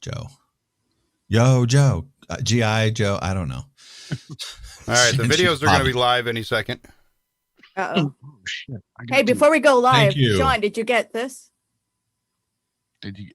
Joe. Yo, Joe. G.I. Joe. I don't know. All right, the videos are going to be live any second. Uh-oh. Oh, shit. Hey, before we go live, Thank you. Sean, did you get this? Did you?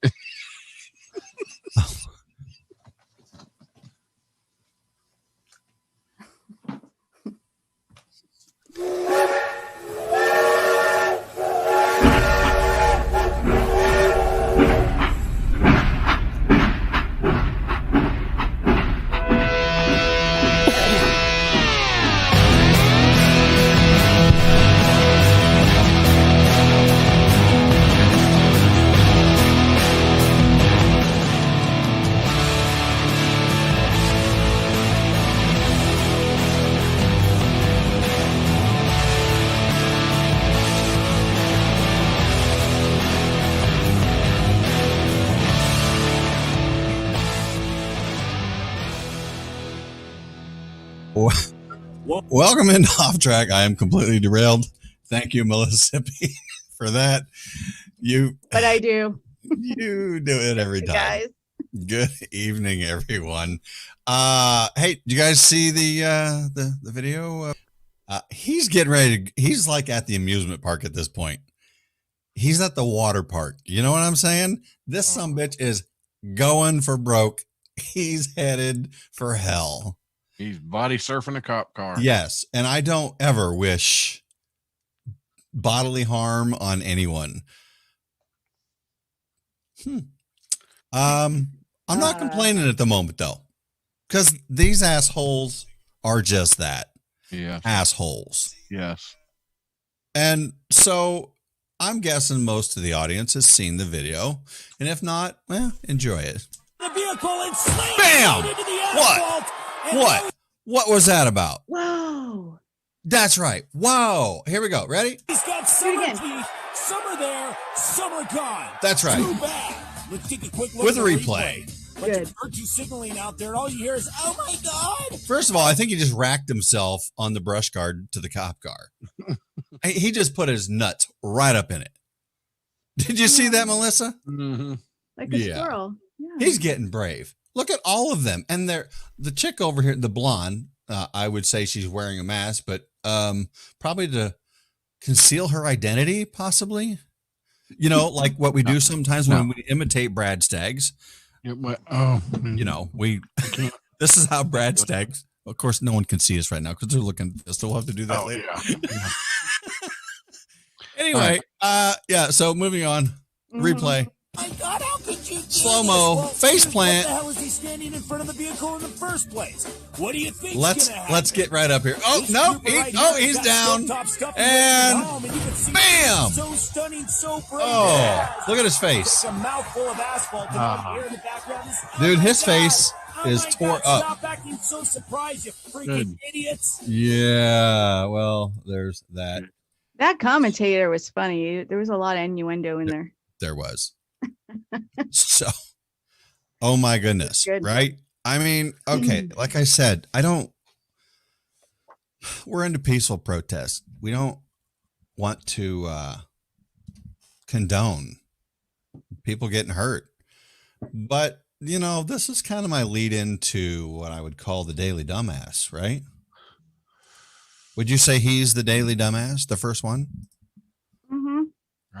Welcome into Off Track. I am completely derailed. Thank you, Mississippi, for that. But I do. You do it every time. Guys. Good evening, everyone. Hey, did you guys see the video? He's getting ready. He's like at the amusement park at this point. He's at the water park. You know what I'm saying? This sumbitch is going for broke. He's headed for hell. He's body surfing a cop car. Yes, and I don't ever wish bodily harm on anyone. I'm not complaining at the moment though, because these assholes are just that. Yeah. Assholes. Yes. And so I'm guessing most of the audience has seen the video, and if not, well, enjoy it. The vehicle and slammed Bam! into the What? asphalt. What was that about? Whoa. That's right. Whoa. Here we go. Ready? He's got summer teeth. Summer there, summer gone. That's right. Too bad. Let's take a quick look With at a the replay. Bunch Good. of virtue signaling out there, and all you hear is, "Oh my God!" First of all, I think he just racked himself on the brush guard to the cop car. He just put his nuts right up in it. Did you see that, Melissa? Mm-hmm. Like a Yeah. squirrel. Yeah. He's getting brave. Look at all of them. And the chick over here, the blonde, I would say she's wearing a mask, but probably to conceal her identity, possibly. You know, like what we do sometimes when we imitate Brad Staggs. You know, this is how Brad Staggs, of course, no one can see us right now because they're looking at this, so we'll have to do that later. Yeah. Anyway, yeah, so moving on. Replay. My God, how could you do Slow-mo, this? face What plant. the hell is he standing in front of the vehicle in the first place? What do you think? Let's get right up here. Oh, no, he's down. And bam! So stunning, so brave. Oh, look at his face. Like a mouthful of asphalt. And in the background is, Dude, his God. face is my tore God, up. Stop acting so surprised, you freaking idiots. Yeah, well, there's that. That commentator was funny. There was a lot of innuendo in there. There was. So, oh my goodness, Good. right? I mean, okay, like I said, we're into peaceful protest. We don't want to condone people getting hurt. But, you know, this is kind of my lead into what I would call the daily dumbass, right? Would you say he's the daily dumbass, the first one? Mm-hmm.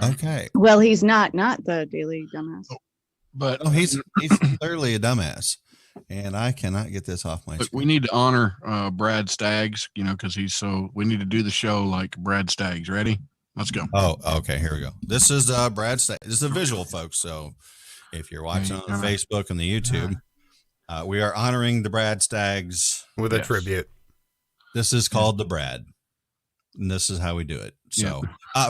Okay. Well, he's not the daily dumbass. But Oh, he's clearly a dumbass, and I cannot get this off my But screen. we need to honor Brad Staggs, you know, because we need to do the show like Brad Staggs. Ready? Let's go. Oh, okay. Here we go. This is Brad Staggs. This is a visual, folks. So if you're watching on the Facebook and the YouTube, we are honoring the Brad Staggs With a tribute. This is called the Brad, and this is how we do it. So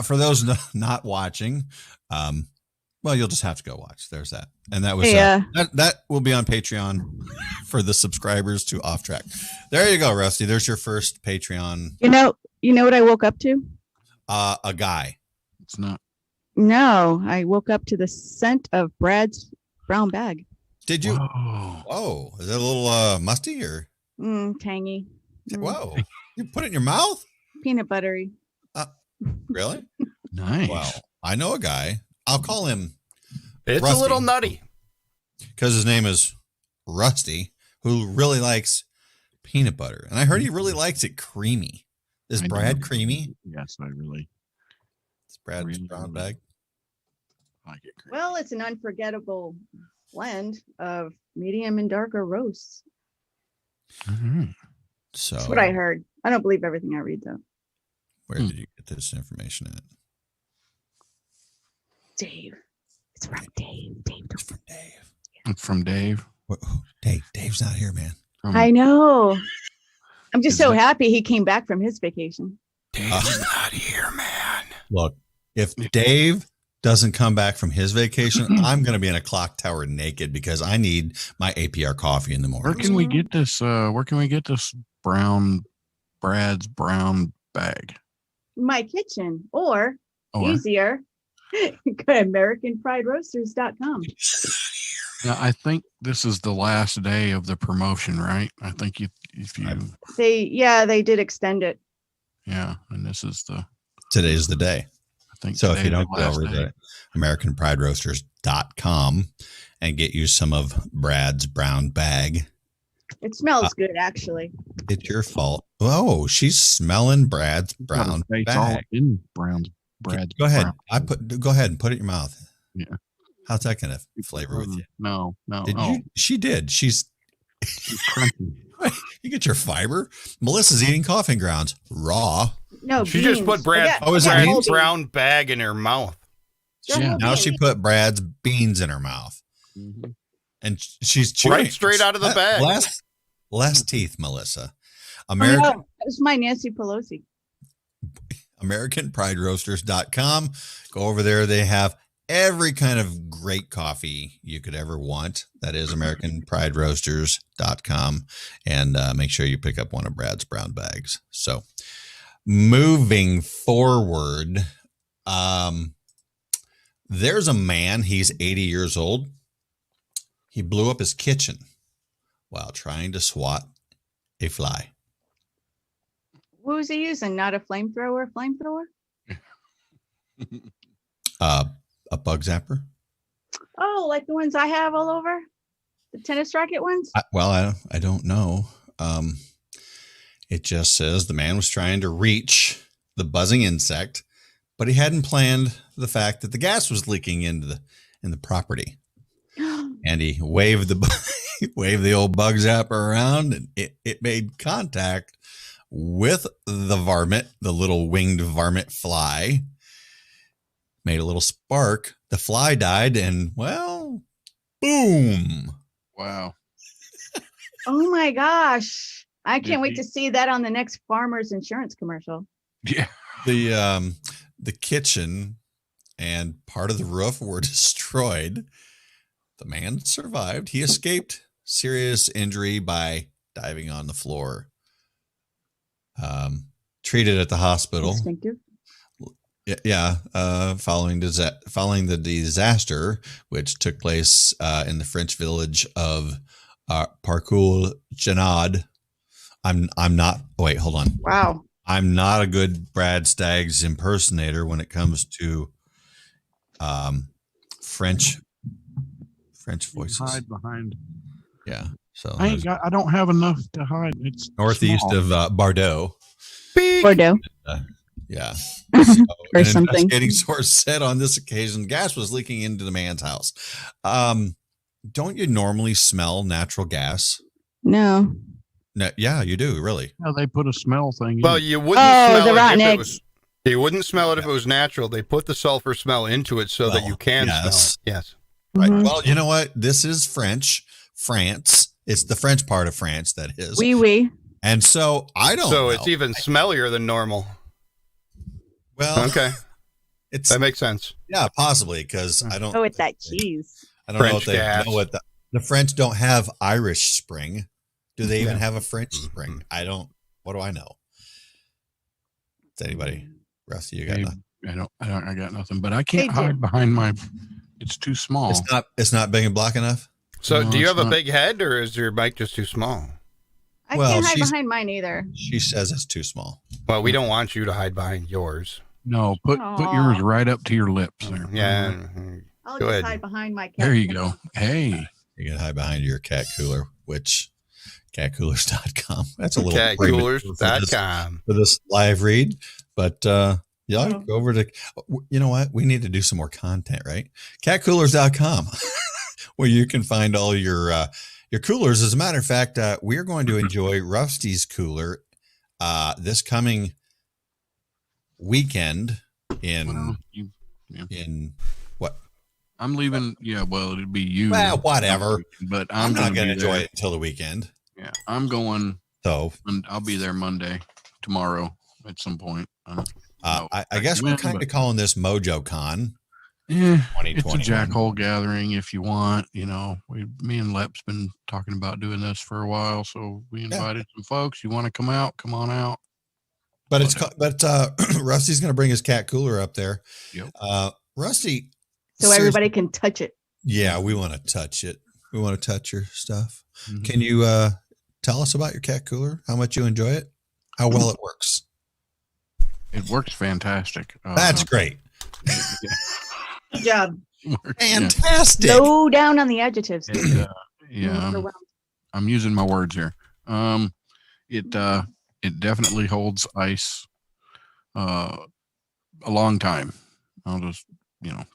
for those not watching, well, you'll just have to go watch. There's that. And that was that will be on Patreon for the subscribers to Off Track. There you go, Rusty. There's your first Patreon. You know what I woke up to? A guy. It's not. No, I woke up to the scent of Brad's brown bag. Did you? Whoa. Whoa. Is it a little musty or? Tangy. Whoa. You put it in your mouth? Peanut buttery. Really? Nice. Well, I know a guy. I'll call him. It's Rusty. a little nutty. because his name is Rusty, who really likes peanut butter. And I heard he really likes it creamy. Is I Brad do. creamy? Yes, I really Is Brad's Really, brown really. bag? like it. Cream. Well, it's an unforgettable blend of medium and darker roasts. Mhm. So That's what I heard. I don't believe everything I read, though. where did you get this information at? Dave. It's from Dave. Dave. It's from Dave. It's from Dave. Dave's not here, man. From I know. I'm just Is so it- happy he came back from his vacation. Dave's not here, man. Look, if Dave doesn't come back from his vacation, I'm going to be in a clock tower naked because I need my APR coffee in the Where morning. can we get this? Where can we get this Brad's brown bag? My kitchen, or Or easier, go to AmericanPrideRoasters.com. yeah, I think this is the last day of the promotion, right? I think if you They did extend it. yeah, and this is the Today's the day. I think So if today's you the don't go last over day. to AmericanPrideRoasters.com and get you some of Brad's brown bag, It smells good, actually. it's your fault. Oh, she's smelling Brad's It's got brown her face all bag. in Brad's. Go ahead. brown. Go ahead and put it in your mouth. Yeah. How's that going to flavor with you? No. Did you? She did. She's She's crunchy. you get your fiber. Melissa's eating coffee grounds raw. No, She just put Forget- Oh, is it forget beans? whole Brad's brown bag in her mouth. They're Yeah. whole Now beans. she put Brad's beans in her mouth, Mhm. and she's chewing Right straight out of the bag. Less teeth, Melissa. Oh, American no, that was my Nancy Pelosi. AmericanPrideRoasters.com. Go over there. They have every kind of great coffee you could ever want. That is AmericanPrideRoasters.com. And make sure you pick up one of Brad's brown bags. So moving forward, there's a man, he's 80 years old. He blew up his kitchen while trying to swat a fly. What was he using? Not a flamethrower? Flamethrower? A bug zapper. Oh, like the ones I have all over? The tennis racket ones? I don't know. It just says the man was trying to reach the buzzing insect, but he hadn't planned the fact that the gas was leaking in the property, and he waved the old bug zapper around, and it made contact with the varmint, the little winged varmint fly. Made a little spark. The fly died, and well, boom. Wow. Oh my gosh. I can't wait he- to see that on the next Farmers Insurance commercial. Yeah. The kitchen and part of the roof were destroyed. The man survived. He escaped serious injury by diving on the floor. Treated at the hospital. Instinctive. Yeah, following the disaster, which took place in the French village of Parcours Genade. I'm not. Wait, hold on. Wow. I'm not a good Brad Staggs impersonator when it comes to French voices. Hide behind. Yeah, so I don't have enough to hide. It's northeast small. of Bordeaux. Bordeaux. Yeah. Or An something. investigating source said on this occasion, gas was leaking into the man's house. Don't you normally smell natural gas? No. No, yeah, you do, really. Yeah, they put a smell thing. Well, in. you wouldn't Oh, smell the it rotten if it eggs. was. You wouldn't smell it if it was natural. They put the sulfur smell into it so that Well, you can yes. smell it. Yes. Right. Mhm. Well, you know what? This is France. It's the French part of France, that is. Oui. And so I don't So know. it's even smellier than normal. Well, Okay, it's that makes sense. yeah, possibly because I don't. Oh, it's that cheese. I don't know French if they gas. know what the French don't have Irish Spring. Do they even Yeah. have a French Spring? I don't. What do I know? Does anybody? Rusty, you got Hey, nothing? I got nothing, but I can't Hey, hide Jim. behind my. It's too small. It's not big and black enough. So, No, do you it's have a not. big head, or is your mic just too small? I Well, can't hide she's- behind mine either. She says it's too small. Well, we don't want you to hide behind yours. No, put yours Aw. right up to your lips there. Yeah. I'll Go just ahead. hide behind my cat. There you go. Hey, You can hide behind your cat cooler, which catcoolers.com. That's a little premature Catcoolers.com. for this live read, but yeah, go over to, you know what? We need to do some more content, right? Catcoolers.com, where you can find all your coolers. As a matter of fact, we're going to enjoy Rusty's cooler this coming weekend in what? I'm leaving. Yeah, well, it'd be you. Well, whatever. But I'm not going to enjoy it until the weekend. Yeah, I'm going. So and I'll be there Monday, tomorrow at some point. I guess we're kind of calling this Mojo Con. Yeah, it's a jackhole gathering if you want. You know, me and Lep's been talking about doing this for a while, so we invited some folks. You want to come out? Come on out. But Rusty's going to bring his cat cooler up there. Yep. Rusty. So everybody can touch it. Yeah, we want to touch it. We want to touch your stuff. Mm-hmm. Can you tell us about your cat cooler? How much you enjoy it? How well it works? It works fantastic. That's great. Good job. Fantastic. Slow down on the adjectives. I'm using my words here. It definitely holds ice a long time. I'll just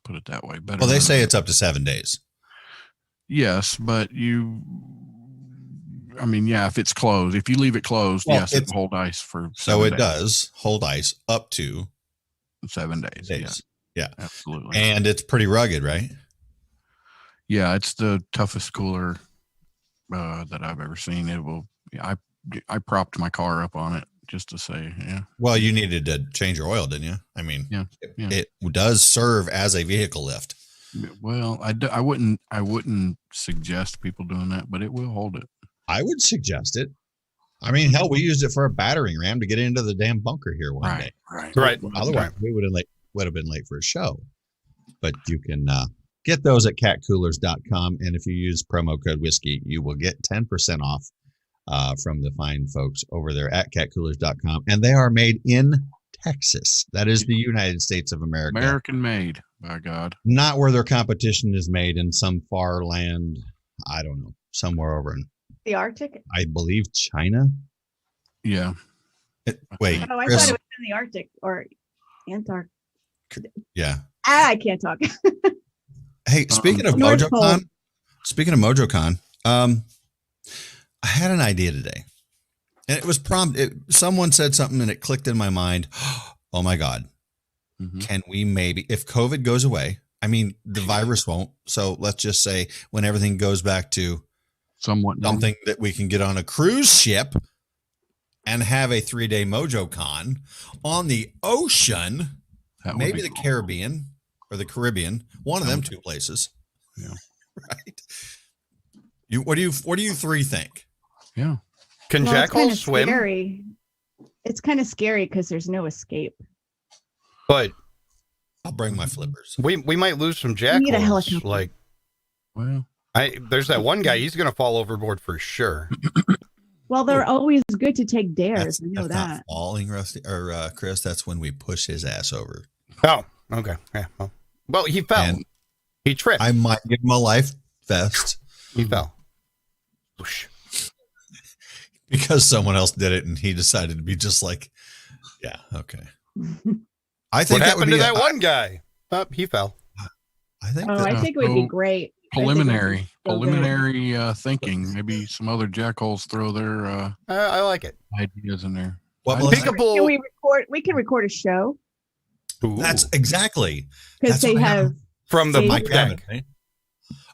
put it that way. Better. Well, they say it's up to 7 days. Yes, but if it's closed, if you leave it closed, yes, it will hold ice for 7 days. Does hold ice up to 7 days. Yeah, absolutely. And it's pretty rugged, right? Yeah, it's the toughest cooler that I've ever seen. I propped my car up on it just to say, yeah. Well, you needed to change your oil, didn't you? I mean, it does serve as a vehicle lift. Well, I wouldn't suggest people doing that, but it will hold it. I would suggest it. I mean, hell, we used it for a battering ram to get into the damn bunker here one day. Right. Otherwise, we would have been late for a show. But you can get those at catcoolers.com, and if you use promo code whiskey, you will get 10% off from the fine folks over there at catcoolers.com, and they are made in Texas. That is the United States of America. American made, by God. Not where their competition is made in some far land. I don't know, somewhere over in the Arctic. I believe China. Yeah. Wait. Oh, I thought it was in the Arctic or Antarctic. Yeah. I can't talk. Hey, speaking of MojoCon, I had an idea today, and it was someone said something and it clicked in my mind. Oh my God. Mm-hmm. Can we maybe, if COVID goes away, I mean, the virus won't. So let's just say when everything goes back to somewhat something that we can get on a cruise ship and have a 3-day MojoCon on the ocean, maybe the Caribbean or the Caribbean, one of them two places. Yeah. Right. What do you three think? Yeah. Can jackals swim? Scary. It's kind of scary because there's no escape. But I'll bring my flippers. We might lose some jackals. Need a helicopter. Like, well, there's that one guy. He's going to fall overboard for sure. Well, they're always good to take dares. I know that's that. not falling, Rusty or Chris. That's when we push his ass over. Oh, okay. Yeah. Well, he fell. And he tripped. I might give him a life vest. He fell. Whoosh. Because someone else did it, and he decided to be just like, yeah, okay. I think what that would happened be to that one guy? Oh, he fell. I think. I think it would be great. Preliminary thinking. Maybe some other jackholes throw their I like it. ideas in there. Well, Peekaboo. Can we record? We can record a show Ooh. That's exactly because they have from the Mike poop deck. Right?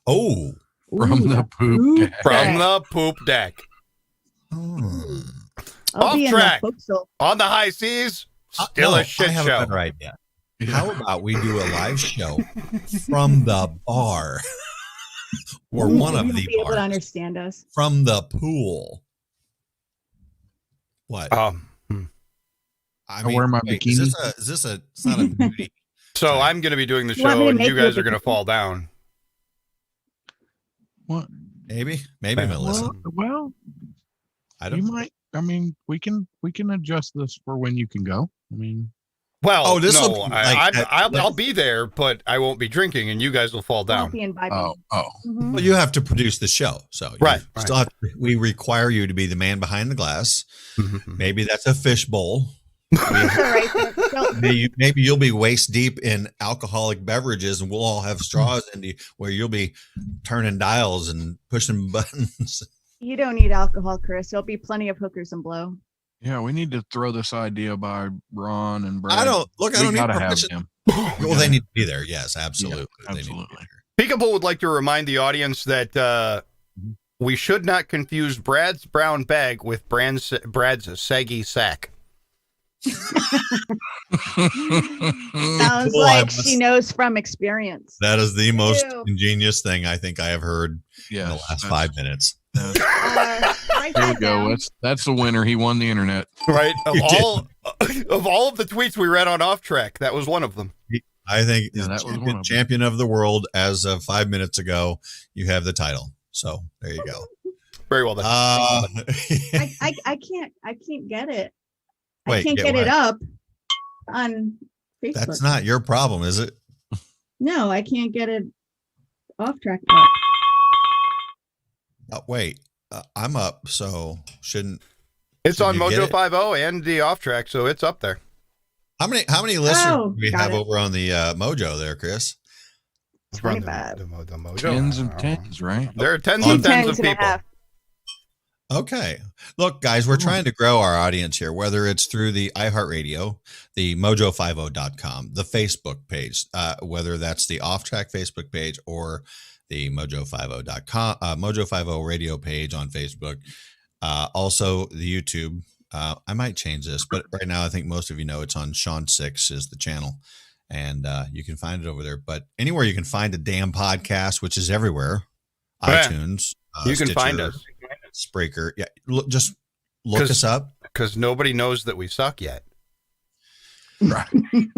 Oh. From the poop deck. From the poop deck. Hmm. I'll Off be in track. the forecastle. On the high seas, still a shit I have show. a better idea. Yeah. How about we do a live show from the bar or You one of won't the be able to bars understand us. from the pool? What? Hmm. I wear my bikini. Is this a? It's not a nudie. So I'm going to be doing the You want me show, to and make you guys you a are going to bikini? fall down. What? Maybe Melissa. Well, I don't. you might. I mean, we can adjust this for when you can go. I mean, Well, Oh, this will no, be like I'll be there, but I won't be drinking, and you guys will fall Won't down. be imbibing. Oh, Mhm. well, you have to produce the show, so you Right, still have to, we require you to be the man behind the glass. Maybe that's a fish bowl. It's all right. So- Maybe you'll be waist deep in alcoholic beverages, and we'll all have straws into where you'll be turning dials and pushing buttons. You don't need alcohol, Chris. There'll be plenty of hookers and blow. yeah. We need to throw this idea by Ron and Brad. I don't need gotta have permission. them. Well, they need to be there. Yes, absolutely. Yeah, They need to be absolutely. there. Peekaboo would like to remind the audience that we should not confuse Brad's brown bag with Brad's saggy sack. Sounds Cool, I like must- she knows from experience. That is the most Ew. ingenious thing I think I have heard Yes, in the last that's- 5 minutes. Write There we that go. down. That's the winner. He won the internet. Right? You did. Of all of the tweets we read on Off Track, that was one of them. I think Yeah, the that was one of them. champion of the world as of 5 minutes ago. You have the title. So there you go. Very well done. I can't get it. I Wait, can't get get it what? up on Facebook. That's not your problem, is it? No, I can't get it off track. Up. Wait, I'm up, so shouldn't. It's Did on you get Mojo it? 50 and the Off Track, so it's up there. How many listeners Oh, do we got have it. over on the Mojo there, Chris? From 25. the Mojo. Tens and tens, right? There are tens On and tens of Tens and a people. half. Okay. Look, guys, we're trying to grow our audience here, whether it's through the iHeartRadio, the mojo50.com, the Facebook page, whether that's the Off Track Facebook page or the mojo50.com, Mojo50 radio page on Facebook. Also the YouTube. I might change this, but right now I think most of you know it's on Sean 6 is the channel, and you can find it over there. But anywhere you can find a damn podcast, which is everywhere, Yeah. iTunes, You can find Stitcher, us Spreaker. Yeah, just look 'Cause- us up. because nobody knows that we suck yet. Right.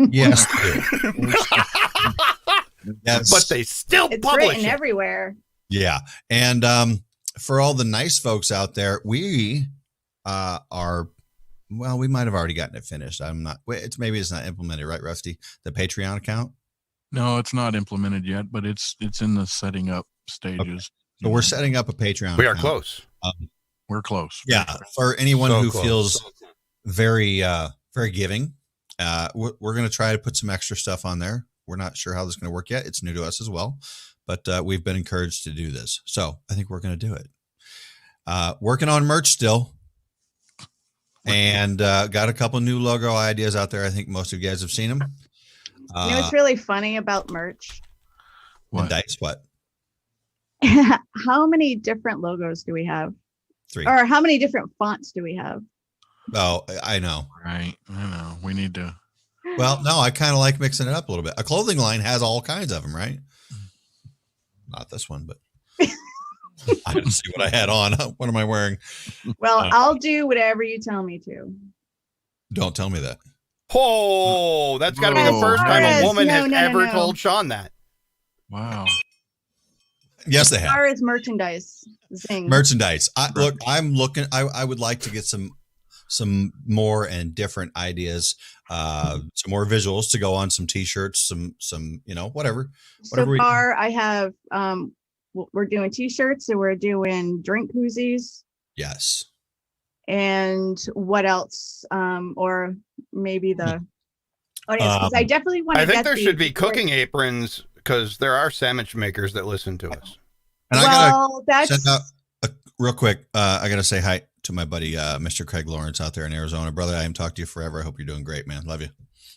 Yes, yes, But they still It's publish written it. everywhere. yeah. And for all the nice folks out there, we are. Well, we might have already gotten it finished. I'm not. It's not implemented, right, Rusty? The Patreon account. No, it's not implemented yet, but it's in the setting up stages. So we're setting up a Patreon. We are account. close. We're close. Yeah, for anyone So who close. feels very very giving, we're going to try to put some extra stuff on there. We're not sure how this is going to work yet. It's new to us as well, but we've been encouraged to do this, so I think we're going to do it. Working on merch still, and got a couple new logo ideas out there. I think most of you guys have seen them. You know what's really funny about merch? And What? Dice, what? How many different logos do we have? 3. Or how many different fonts do we have? Oh, I know. Right. I know. We need to. Well, no, I kind of like mixing it up a little bit. A clothing line has all kinds of them, right? Not this one, but I didn't see what I had on. What am I wearing? Well, I'll do whatever you tell me to. Don't tell me that. Oh, that's got to be the Oh, first time a Yes, woman no, has no, no, ever no. told Sean that. Wow. Yes, they As have far as merchandise, zing. merchandise. I'm looking. I would like to get some more and different ideas, some more visuals to go on some T-shirts, some whatever. So whatever we- far, I have we're doing T-shirts, and we're doing drink koozies, Yes. and what else? Or maybe the. Oh, yes, 'cause I definitely want to. I think there should be cooking aprons because there are sandwich makers that listen to us. And I gotta Well, that's send out real quick. I gotta say hi to my buddy, Mr. Craig Lawrence out there in Arizona, brother. I haven't talked to you forever. I hope you're doing great, man. Love you.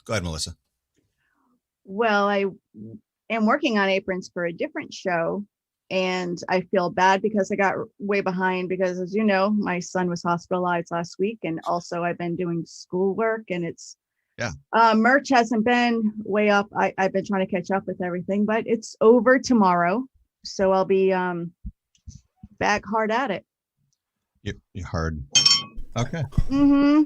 Go ahead, Melissa. well, I am working on aprons for a different show, and I feel bad because I got way behind because, as you know, my son was hospitalized last week, and also I've been doing schoolwork, and it's merch hasn't been way up. I've been trying to catch up with everything, but it's over tomorrow, so I'll be back hard at it. You're hard. Okay. Mm-hmm.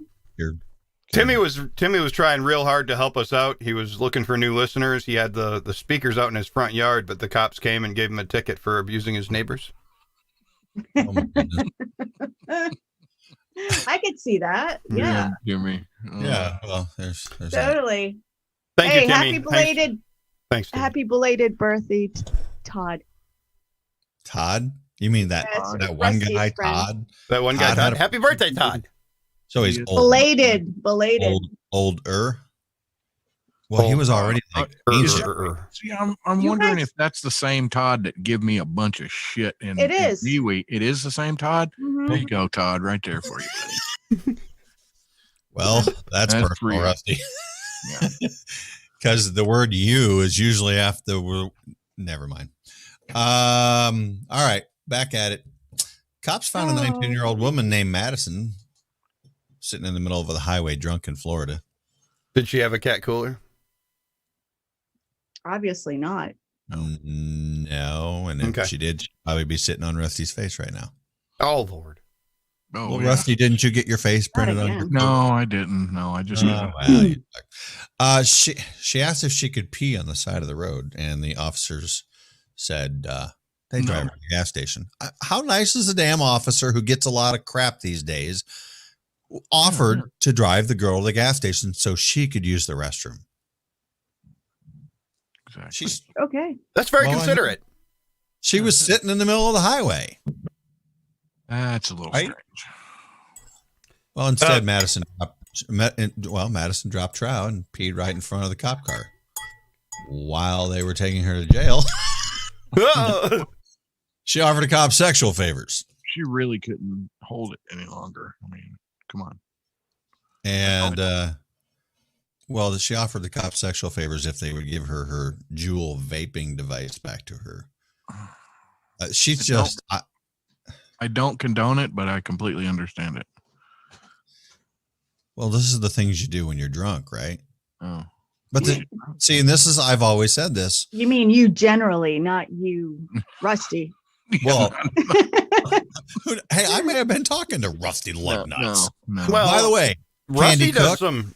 Timmy was trying real hard to help us out. He was looking for new listeners. He had the speakers out in his front yard, but the cops came and gave him a ticket for abusing his neighbors. Oh my goodness. I could see that. Yeah, Jimmy. Yeah. Well, there's that. totally. Thank Hey, you, Timmy. happy belated, Thanks, Timmy. happy belated birthday, Todd. Todd? You mean that That's that one Rusty's guy, friend. Todd? That one guy, Todd had Todd. a- Happy birthday, Todd. So he's Yes. old, Belated. older. Well, he was already like ancient. See, I'm You wondering guys- if that's the same Todd that give me a bunch of shit in It is. in MeWe. It is the same Todd. Mhm. There you go, Todd, right there for you. Well, that's That's personal, real. Rusty. Yeah. Because the word "you" is usually after the word. Never mind. All right, back at it. Cops found a 19-year-old woman named Madison sitting in the middle of the highway, drunk in Florida. Did she have a cat cooler? Obviously not. No, and if Okay. she did, she'd probably be sitting on Rusty's face right now. Oh, Lord. Oh, Well, yeah. Rusty, didn't you get your face Not printed on again. your No, I didn't. No, I just. She asked if she could pee on the side of the road, and the officers said they drive her to the gas station. How nice is a damn officer who gets a lot of crap these days offered to drive the girl to the gas station so she could use the restroom? Exactly. She's Okay. That's very Well, I considerate. she was sitting in the middle of the highway. That's a little Right? strange. Well, instead, Madison dropped trow and peed right in front of the cop car while they were taking her to jail. She offered the cop sexual favors, She really couldn't hold it any longer. I mean, come on. and well, she offered the cop sexual favors if they would give her her Juul vaping device back to her. She's just I don't condone it, but I completely understand it. well, this is the things you do when you're drunk, right? Oh, But see, and this is I've always said this. You mean you generally, not you, Rusty. Well, hey, I may have been talking to Rusty Lugnuts. no. Well, By the way, Rusty Candy does Cook? some.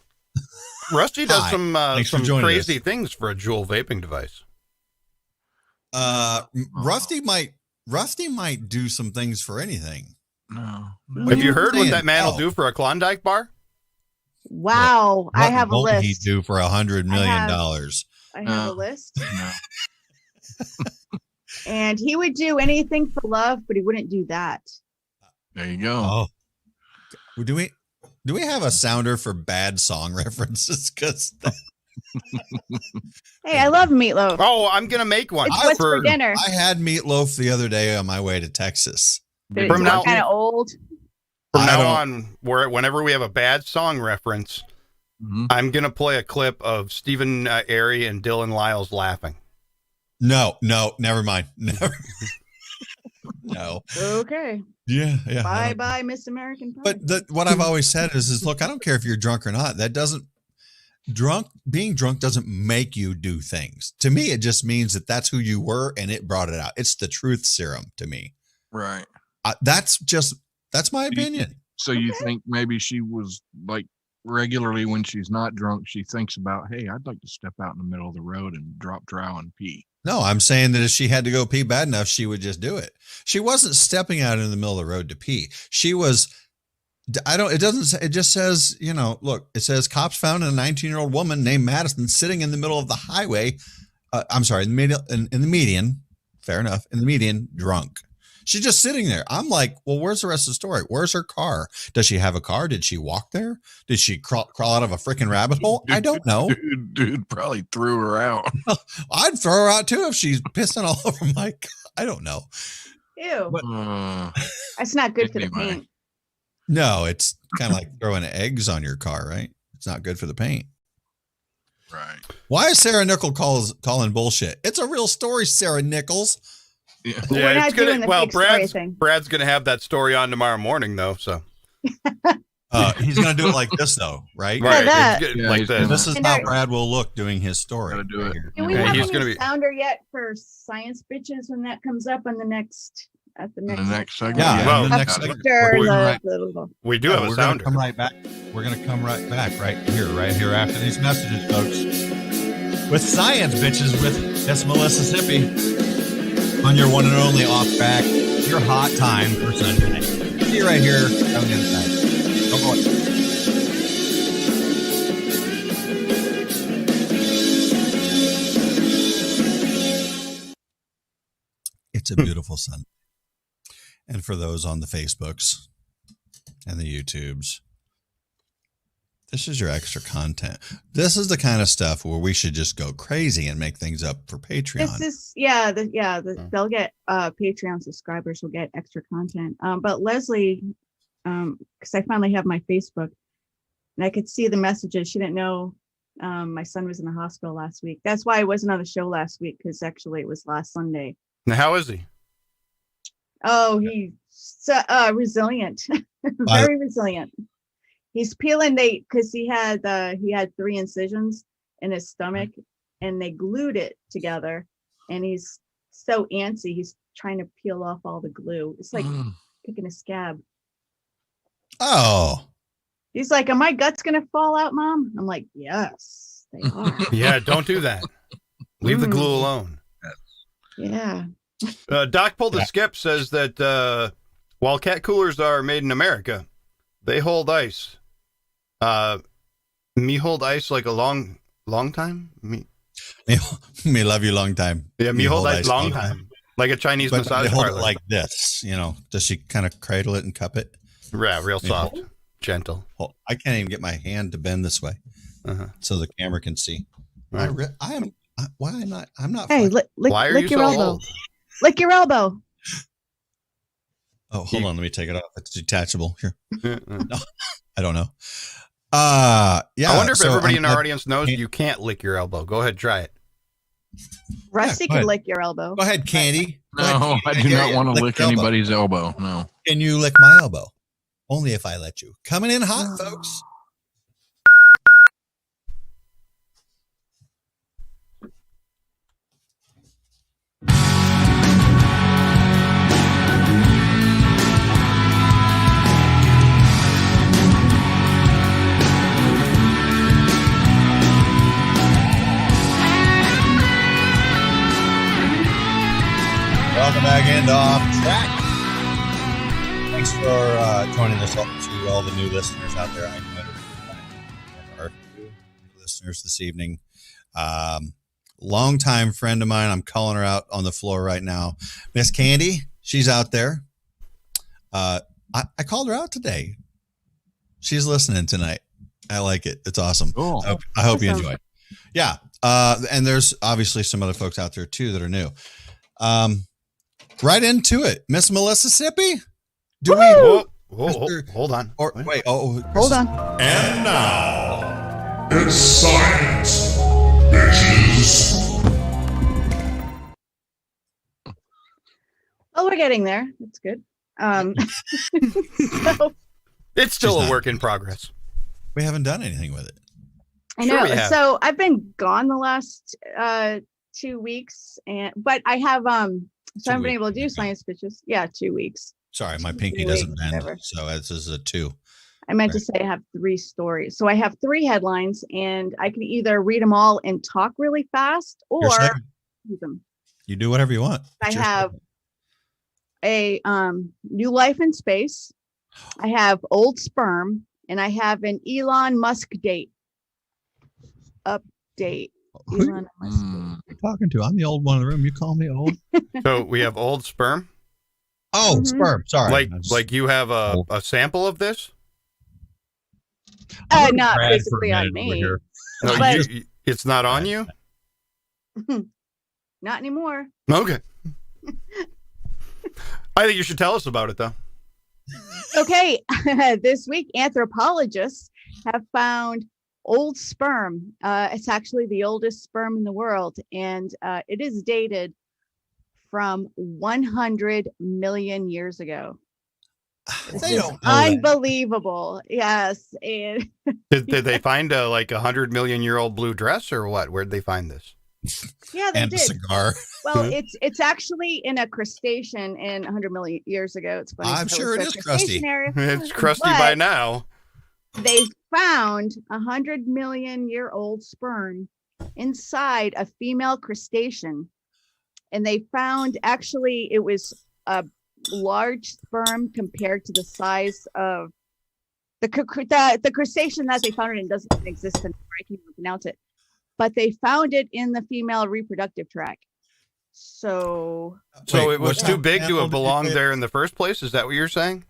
Rusty does Hi. some Thanks for some joining crazy things for a Juul vaping device. Rusty might do some things for anything. no. Have you heard what saying? that man will Oh. do for a Klondike bar? Wow. I have a What won't he list. do for $100 million? I have a list. No. And he would do anything for love, but he wouldn't do that. There you go. Oh, do we have a sounder for bad song references? Because Hey, I love meatloaf. Oh, I'm gonna make one. It's what's for dinner. I had meatloaf the other day on my way to Texas. But From it's now- kind of old. From I now don't- on, whenever we have a bad song reference, Mhm. I'm gonna play a clip of Stephen Airy and Dylan Lyles laughing. No, never mind. Never. No. Okay. Yeah. Bye bye, Miss American Pie. But what I've always said is look, I don't care if you're drunk or not. That doesn't being drunk doesn't make you do things. To me, it just means that that's who you were and it brought it out. It's the truth serum to me. Right. That's my opinion. So you think maybe she was like regularly when she's not drunk, she thinks about, hey, I'd like to step out in the middle of the road and drop trow and pee. No, I'm saying that if she had to go pee bad enough, she would just do it. She wasn't stepping out in the middle of the road to pee. She was, it just says, look, it says cops found a 19-year-old woman named Madison sitting in the middle of the highway. I'm sorry, in the median, fair enough, in the median, drunk. She's just sitting there. I'm like, well, where's the rest of the story? Where's her car? Does she have a car? Did she walk there? Did she crawl out of a freaking rabbit hole? I don't know. Dude probably threw her out. I'd throw her out too if she's pissing all over my car. I don't know. Ew. Uh, That's not good for the Anyway. paint. No, it's kind of like throwing eggs on your car, right? It's not good for the paint. right. Why is Sarah Nichols calling bullshit? It's a real story, Sarah Nichols. Yeah. We're not doing the fake story thing. Brad's gonna have that story on tomorrow morning though. So He's going to do it like this, though, right? right, that. it's good, Yeah, like he's this. gonna- This is And how I- Brad will look doing his story. Gotta do it. here. Do we Okay, have he's any gonna be- sounder yet for science bitches when that comes up on the next In the next segment. Yeah, Well, in the next got it. segment. After We're the, gonna We do have a we're gonna sounder. come right back. We're going to come right back right here after these messages, folks. With science, bitches, with that's Melissa Sippy on your one and only off track, your hot time for Sunday. See you right here on the inside. It's a beautiful Sunday. And for those on the Facebooks and the YouTubes, this is your extra content. This is the kind of stuff where we should just go crazy and make things up for Patreon. This is they'll get Patreon subscribers will get extra content. But Leslie, because I finally have my Facebook and I could see the messages. She didn't know my son was in the hospital last week. That's why I wasn't on the show last week, because actually it was last Sunday. Now, how is he? Oh, he's resilient, very resilient. He's peeling because he had 3 incisions in his stomach and they glued it together, and he's so antsy. He's trying to peel off all the glue. It's like picking a scab. Oh, He's like, "Are my guts gonna fall out, Mom?" I'm like, "Yes, they are." Yeah, don't do that. Leave the glue alone. Yeah. Doc Pull the Skip says that while cat coolers are made in America, they hold ice. Me hold ice like a long time. Me love you long time. Yeah, me hold ice long time. Like a Chinese But massage they hold parlor. it like this, Does she kind of cradle it and cup it? Yeah, real soft, gentle. Well, I can't even get my hand to bend this way, so the camera can see. Right. Why am not? I'm not. Hey, Why are lick you your so elbow. old? Lick your elbow. Oh, hold on. Let me take it off. It's detachable. Here. Yeah. No, I don't know. Yeah. I wonder if so everybody in our I'm- audience knows you can't lick your elbow. Go ahead, try it. Rusty go can ahead. lick your elbow. Go ahead, Candy. Go ahead, No, I Candy. do dare not you. want to lick your elbow. anybody's elbow. No. Can you lick my elbow? Only if I let you. Coming in hot, folks. Welcome back into Off Track. Thanks for joining us to all the new listeners out there. I know there are new listeners this evening. Longtime friend of mine. I'm calling her out on the floor right now. Miss Candy, she's out there. I called her out today. She's listening tonight. I like it. It's awesome. Cool. I hope you Awesome. enjoy. Yeah. And there's obviously some other folks out there too that are new. Right into it. Miss Melissa Sippy. Do we Whoa, Mr. hold on. or wait, Hold on. And now It's science, bitches. Oh, we're getting there. That's good. So It's still She's a not. work in progress. we haven't done anything with it. I Sure know. we have. So I've been gone the last 2 weeks, but I have so I haven't been weeks, able to do okay. science bitches. Yeah, 2 weeks. Sorry, my 2 pinky doesn't weeks, bend. whatever. So this is a 2. I meant to Right. say I have 3 stories. So I have 3 headlines, and I can either read them all and talk really fast, Your or segment. read them. You do whatever you want. I It's your have segment. a new life in space. I have old sperm, and I have an Elon Musk date update. Who Elon Musk. you talking to? I'm the old one in the room. You call me old? So we have old sperm. Oh, Mhm. sperm. Sorry. Like you have old. a sample of this? Not Brad for a basically on minute over me. here. No, But- it's not on you? Not anymore. Okay. I think you should tell us about it, though. Okay, this week anthropologists have found old sperm. It's actually the oldest sperm in the world, and it is dated from 100 million years ago. This They is don't know that. unbelievable. Yes, and Did they find a 100-million-year-old blue dress or what? Where'd they find this? yeah, they And a did. cigar. Well, it's actually in a crustacean in 100 million years ago. It's funny. I'm so sure it's it a is crusty. crustacean area. It's crusty by But now. they found 100 million year old sperm inside a female crustacean, and they found actually it was a large sperm compared to the size of The crustacean that they found it in doesn't even exist anymore. I can't even pronounce it. But they found it in the female reproductive tract. So So it was what too big to animal have did you belonged say? there in the first place? Is that what you're saying?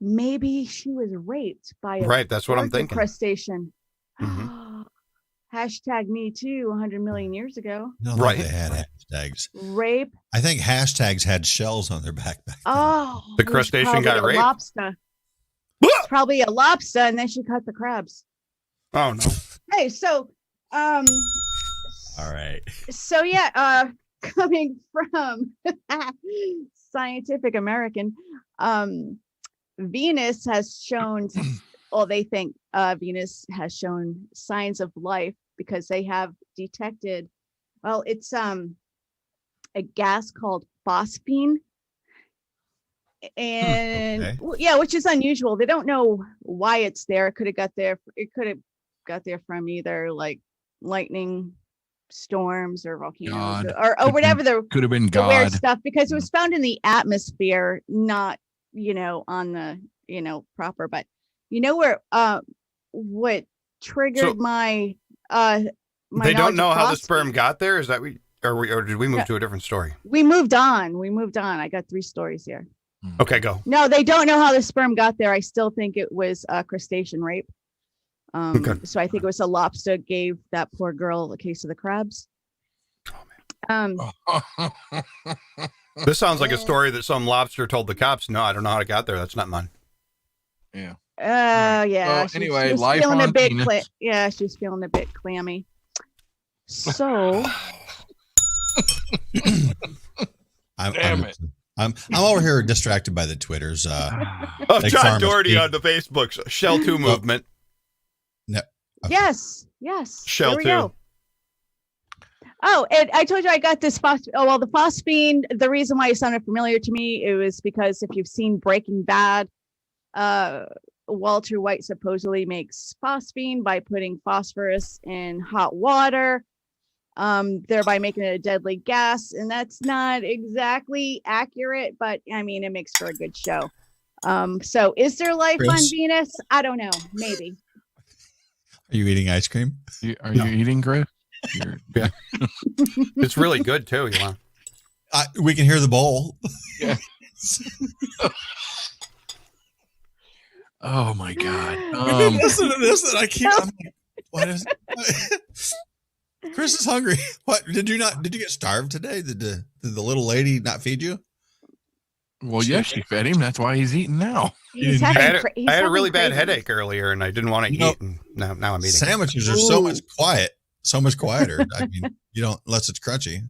maybe she was raped by a Right, that's what I'm larger thinking. crustacean. Mhm. Hashtag me too 100 million years ago. No, Right. they had hashtags. Rape. I think hashtags had shells on their back then. Oh, The it was crustacean got probably a raped? Lobster. It's probably a lobster, and then she cut the crabs. Oh no. Hey, so All right. so yeah, coming from Scientific American, Venus has shown, well, they think Venus has shown signs of life because they have detected, well, it's a gas called phosphine. And Okay. yeah, which is unusual. They don't know why it's there. It could have got there. It could have got there from either like lightning storms or volcanoes God. or whatever the Could have been the weird God. stuff, because it was found in the atmosphere, not on the proper. But where what triggered So, my They knowledge don't of know how the phosphine. sperm got there? Is that or did we move Yeah. to a different story? We moved on. I got 3 stories here. Okay, go. No, they don't know how the sperm got there. I still think it was crustacean rape. Okay. So I think it was a lobster gave that poor girl a case of the crabs. This sounds like a story that some lobster told the cops. No, I don't know how it got there. That's not mine. Yeah. Yeah. So, anyway, she was life feeling a on bit Venus. yeah, she was feeling a bit clammy. So Damn it. I'm over here distracted by the Twitters. Oh, Like John Farmers Doherty Beef. on the Facebooks. Shell 2 movement. Okay. yes. Shell There we 2. go. Oh, and I told you I got this the phosphine, the reason why it sounded familiar to me, it was because if you've seen Breaking Bad, Walter White supposedly makes phosphine by putting phosphorus in hot water, thereby making it a deadly gas. And that's not exactly accurate, but I mean, it makes for a good show. So is there life on Chris? Venus? I don't know. Maybe. Are you eating ice cream? Are you eating, Chris? Yeah. It's really good too, you know. We can hear the bowl. Yeah. Oh my God. Listen to this, and I can't. I'm like, what is? Chris is hungry. What did you get starved today? Did the little lady not feed you? Well, yes, she fed him. That's why he's eating now. He's I having had a really bad cravings. headache earlier, and I didn't want to You know, eat, and now I'm eating. Sandwiches are so much quieter. I mean, you don't unless it's crunchy.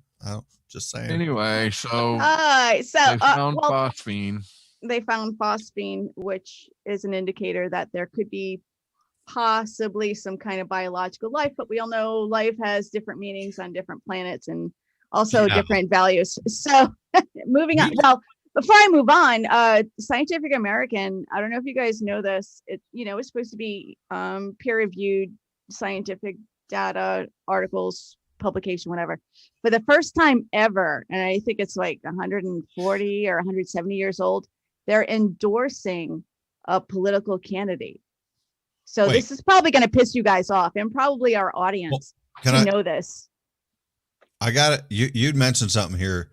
Just saying. Anyway, so All right. So they found well, phosphine. they found phosphine, which is an indicator that there could be possibly some kind of biological life, but we all know life has different meanings on different planets and also Yeah. different values. So moving on. Well, before I move on, Scientific American, I don't know if you guys know this, it's supposed to be peer-reviewed scientific data, articles, publication, whatever. For the first time ever, and I think it's like 140 or 170 years old, they're endorsing a political candidate. So Wait. this is probably going to piss you guys off, and probably our audience Can to I? know this. I got it. You'd mentioned something here.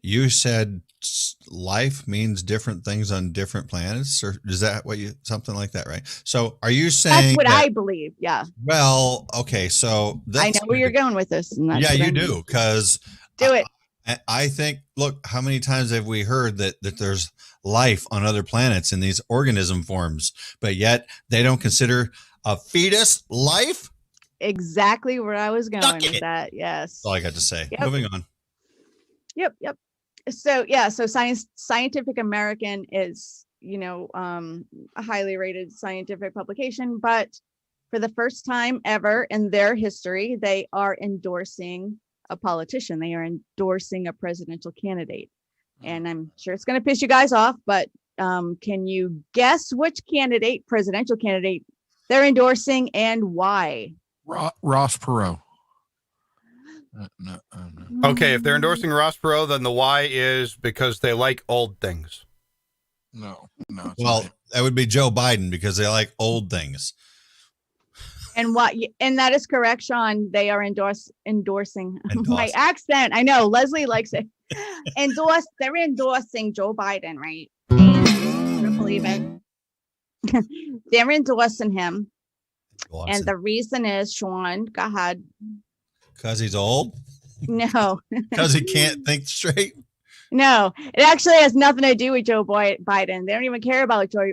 You said life means different things on different planets, or is that what something like that, right? So are you saying That's what that, I believe. Yeah, well, okay, so I know where you're going with this. And that's Yeah, what you I mean. do, because Do it. I think, look, how many times have we heard that there's life on other planets in these organism forms, but yet they don't consider a fetus life? Exactly where I was going Suck with it. that. Yes. That's all I got to say. Yep. Moving on. Yep. So yeah, so Scientific American is, a highly rated scientific publication, but for the first time ever in their history, they are endorsing a politician. They are endorsing a presidential candidate. And I'm sure it's going to piss you guys off, but can you guess which presidential candidate they're endorsing and why? Ross Perot. No. Okay, if they're endorsing Ross Perot, then the why is because they like old things. No. It's Well, not. That would be Joe Biden because they like old things. And that is correct, Sean. They are endorsing my Endorse. accent. I know Leslie likes it. They're endorsing Joe Biden, right? I don't believe it. They're endorsing him. And the reason is, Sean, go ahead. Because he's old? No. Because he can't think straight? No, it actually has nothing to do with Joe Biden. They don't even care about Joy.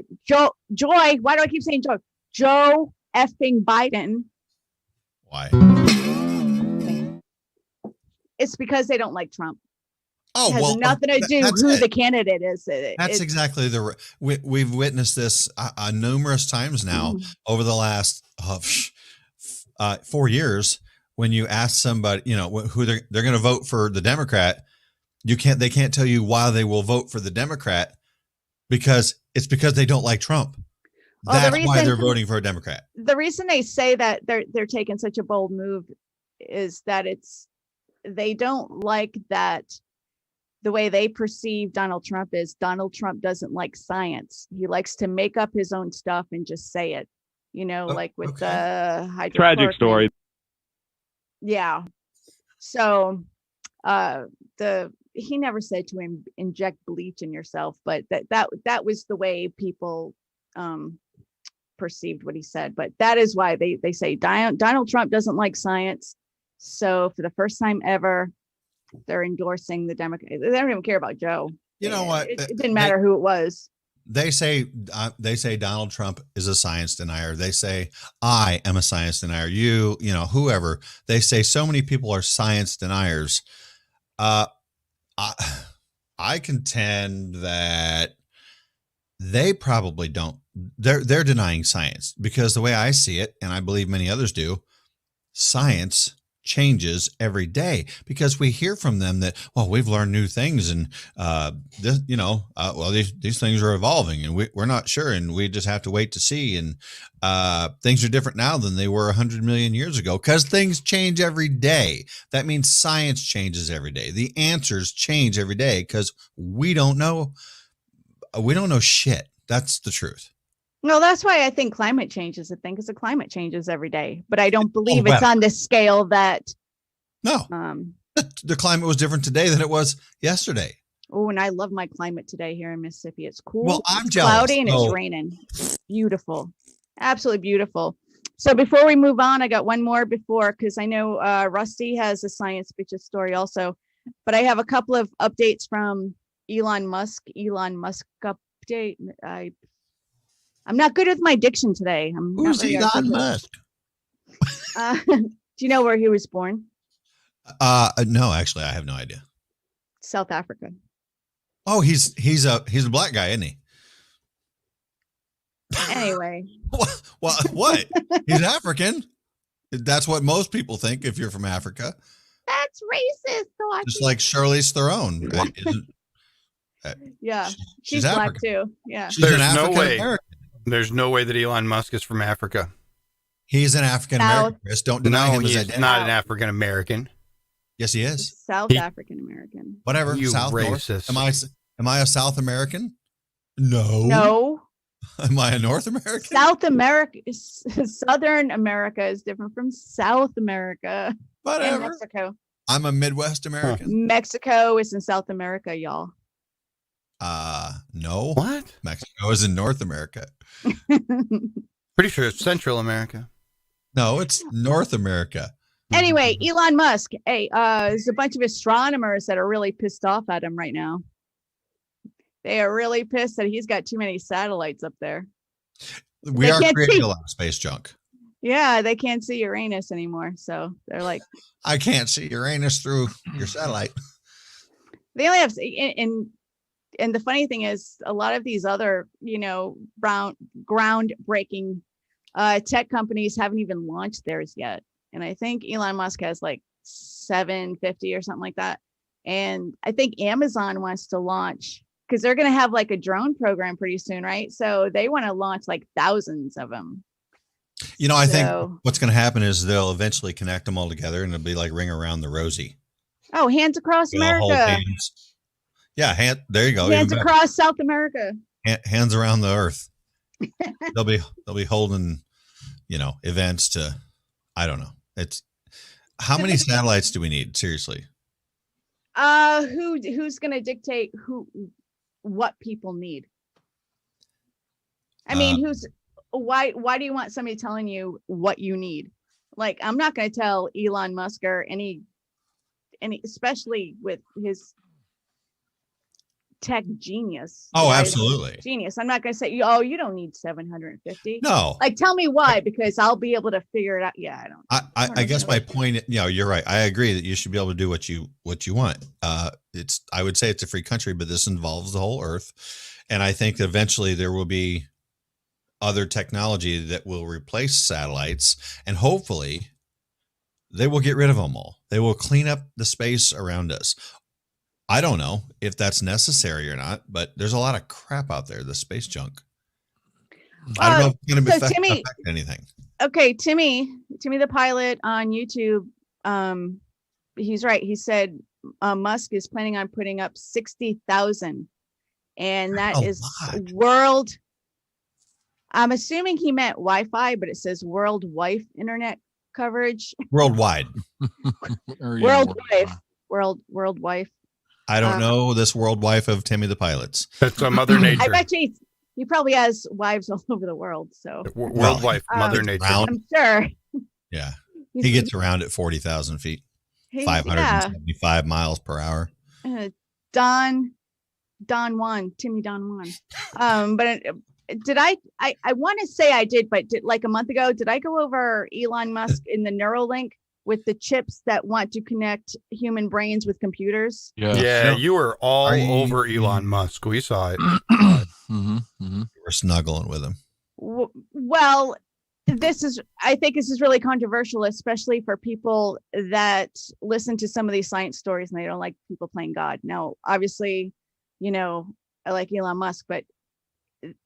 Why do I keep saying Joe? Joe effing Biden. Why? It's because they don't like Trump. Oh, it has nothing to do who the candidate is. That's exactly we've witnessed this numerous times now over the last 4 years. When you ask somebody, who they're going to vote for the Democrat, they can't tell you why they will vote for the Democrat because they don't like Trump. That's why they're voting for a Democrat. The reason they say that they're taking such a bold move is that they don't like that. The way they perceive Donald Trump is Donald Trump doesn't like science. He likes to make up his own stuff and just say it, like with the tragic story. Yeah. So he never said to him inject bleach in yourself, but that was the way people perceived what he said. But that is why they say Donald Trump doesn't like science. So for the first time ever, they're endorsing the Democrat. They don't even care about Joe. You know what? It didn't matter who it was. They say Donald Trump is a science denier. They say I am a science denier. Whoever. They say so many people are science deniers. I contend that they probably don't. They're denying science because the way I see it, and I believe many others do, science changes every day because we hear from them that, well, we've learned new things and these things are evolving and we're not sure and we just have to wait to see, and things are different now than they were 100 million years ago because things change every day. That means science changes every day. The answers change every day because we don't know shit. That's the truth. No, that's why I think climate change is a thing, because the climate changes every day. But I don't believe it's on the scale that. No, the climate was different today than it was yesterday. Oh, and I love my climate today here in Mississippi. It's cool. Well, I'm it's jealous. Cloudy and it's raining. Beautiful, absolutely beautiful. So before we move on, I got one more because I know Rusty has a science bitches story also, but I have a couple of updates from Elon Musk. Elon Musk update. I'm not good with my diction today. Who's Elon Musk? Do you know where he was born? No, actually, I have no idea. South Africa. Oh, he's a black guy, isn't he? Anyway. What? He's African. That's what most people think if you're from Africa. That's racist. Just like Charlize Theron. Yeah, she's African. black too. Yeah. She's an African American. There's no way that Elon Musk is from Africa. He's an African American. Don't deny him his he's identity. not an African American. Yes, he is. South African American. Whatever. You South racist. North. Am I a South American? No. No. Am I a North American? South America, Southern America is different from South America. Whatever. And Mexico. I'm a Midwest American. Mexico is in South America, y'all. No. What? Mexico is in North America. Pretty sure it's Central America. No, it's North America. Anyway, Elon Musk. Hey, there's a bunch of astronomers that are really pissed off at him right now. They are really pissed that he's got too many satellites up there. We are creating a lot of space junk. Yeah, they can't see Uranus anymore. So they're like, I can't see Uranus through your satellite. They only have, and the funny thing is, a lot of these other, groundbreaking tech companies haven't even launched theirs yet. And I think Elon Musk has like 750 or something like that. And I think Amazon wants to launch, because they're going to have like a drone program pretty soon, right? So they want to launch like thousands of them. I think what's going to happen is they'll eventually connect them all together and it'll be like Ring Around the Rosie. Oh, hands across America. Yeah, there you go. Hands across South America. Hands around the earth. they'll be holding, events to, I don't know. It's how many satellites do we need? Seriously. Who's gonna dictate what people need? I mean, why do you want somebody telling you what you need? Like, I'm not gonna tell Elon Musk or any, especially with his tech genius. Oh, Right? absolutely. Genius. I'm not gonna say, oh, you don't need 750. No. Like, tell me why, because I'll be able to figure it out. Yeah, I don't. I guess my point, you're right. I agree that you should be able to do what you want. I would say it's a free country, but this involves the whole earth. And I think eventually there will be other technology that will replace satellites, and hopefully they will get rid of them all. They will clean up the space around us. I don't know if that's necessary or not, but there's a lot of crap out there, the space junk. I don't know if it's going to affect anything. Okay, Timmy the pilot on YouTube, he's right. He said Musk is planning on putting up 60,000, and that is world. I'm assuming he meant Wi-Fi, but it says world wife internet coverage. Worldwide. World wife. I don't know this world wife of Timmy the pilot's. That's Mother Nature. I bet you he probably has wives all over the world. So world wife, Mother Nature. I'm sure. Yeah, he gets around at 40,000 feet, 575 miles per hour. Timmy Don Juan. But did I want to say I did, but like a month ago, did I go over Elon Musk in the Neuralink with the chips that want to connect human brains with computers? Yeah, you were all over Elon Musk. We saw it. We're snuggling with him. Well, I think this is really controversial, especially for people that listen to some of these science stories and they don't like people playing God. Now, obviously, I like Elon Musk, but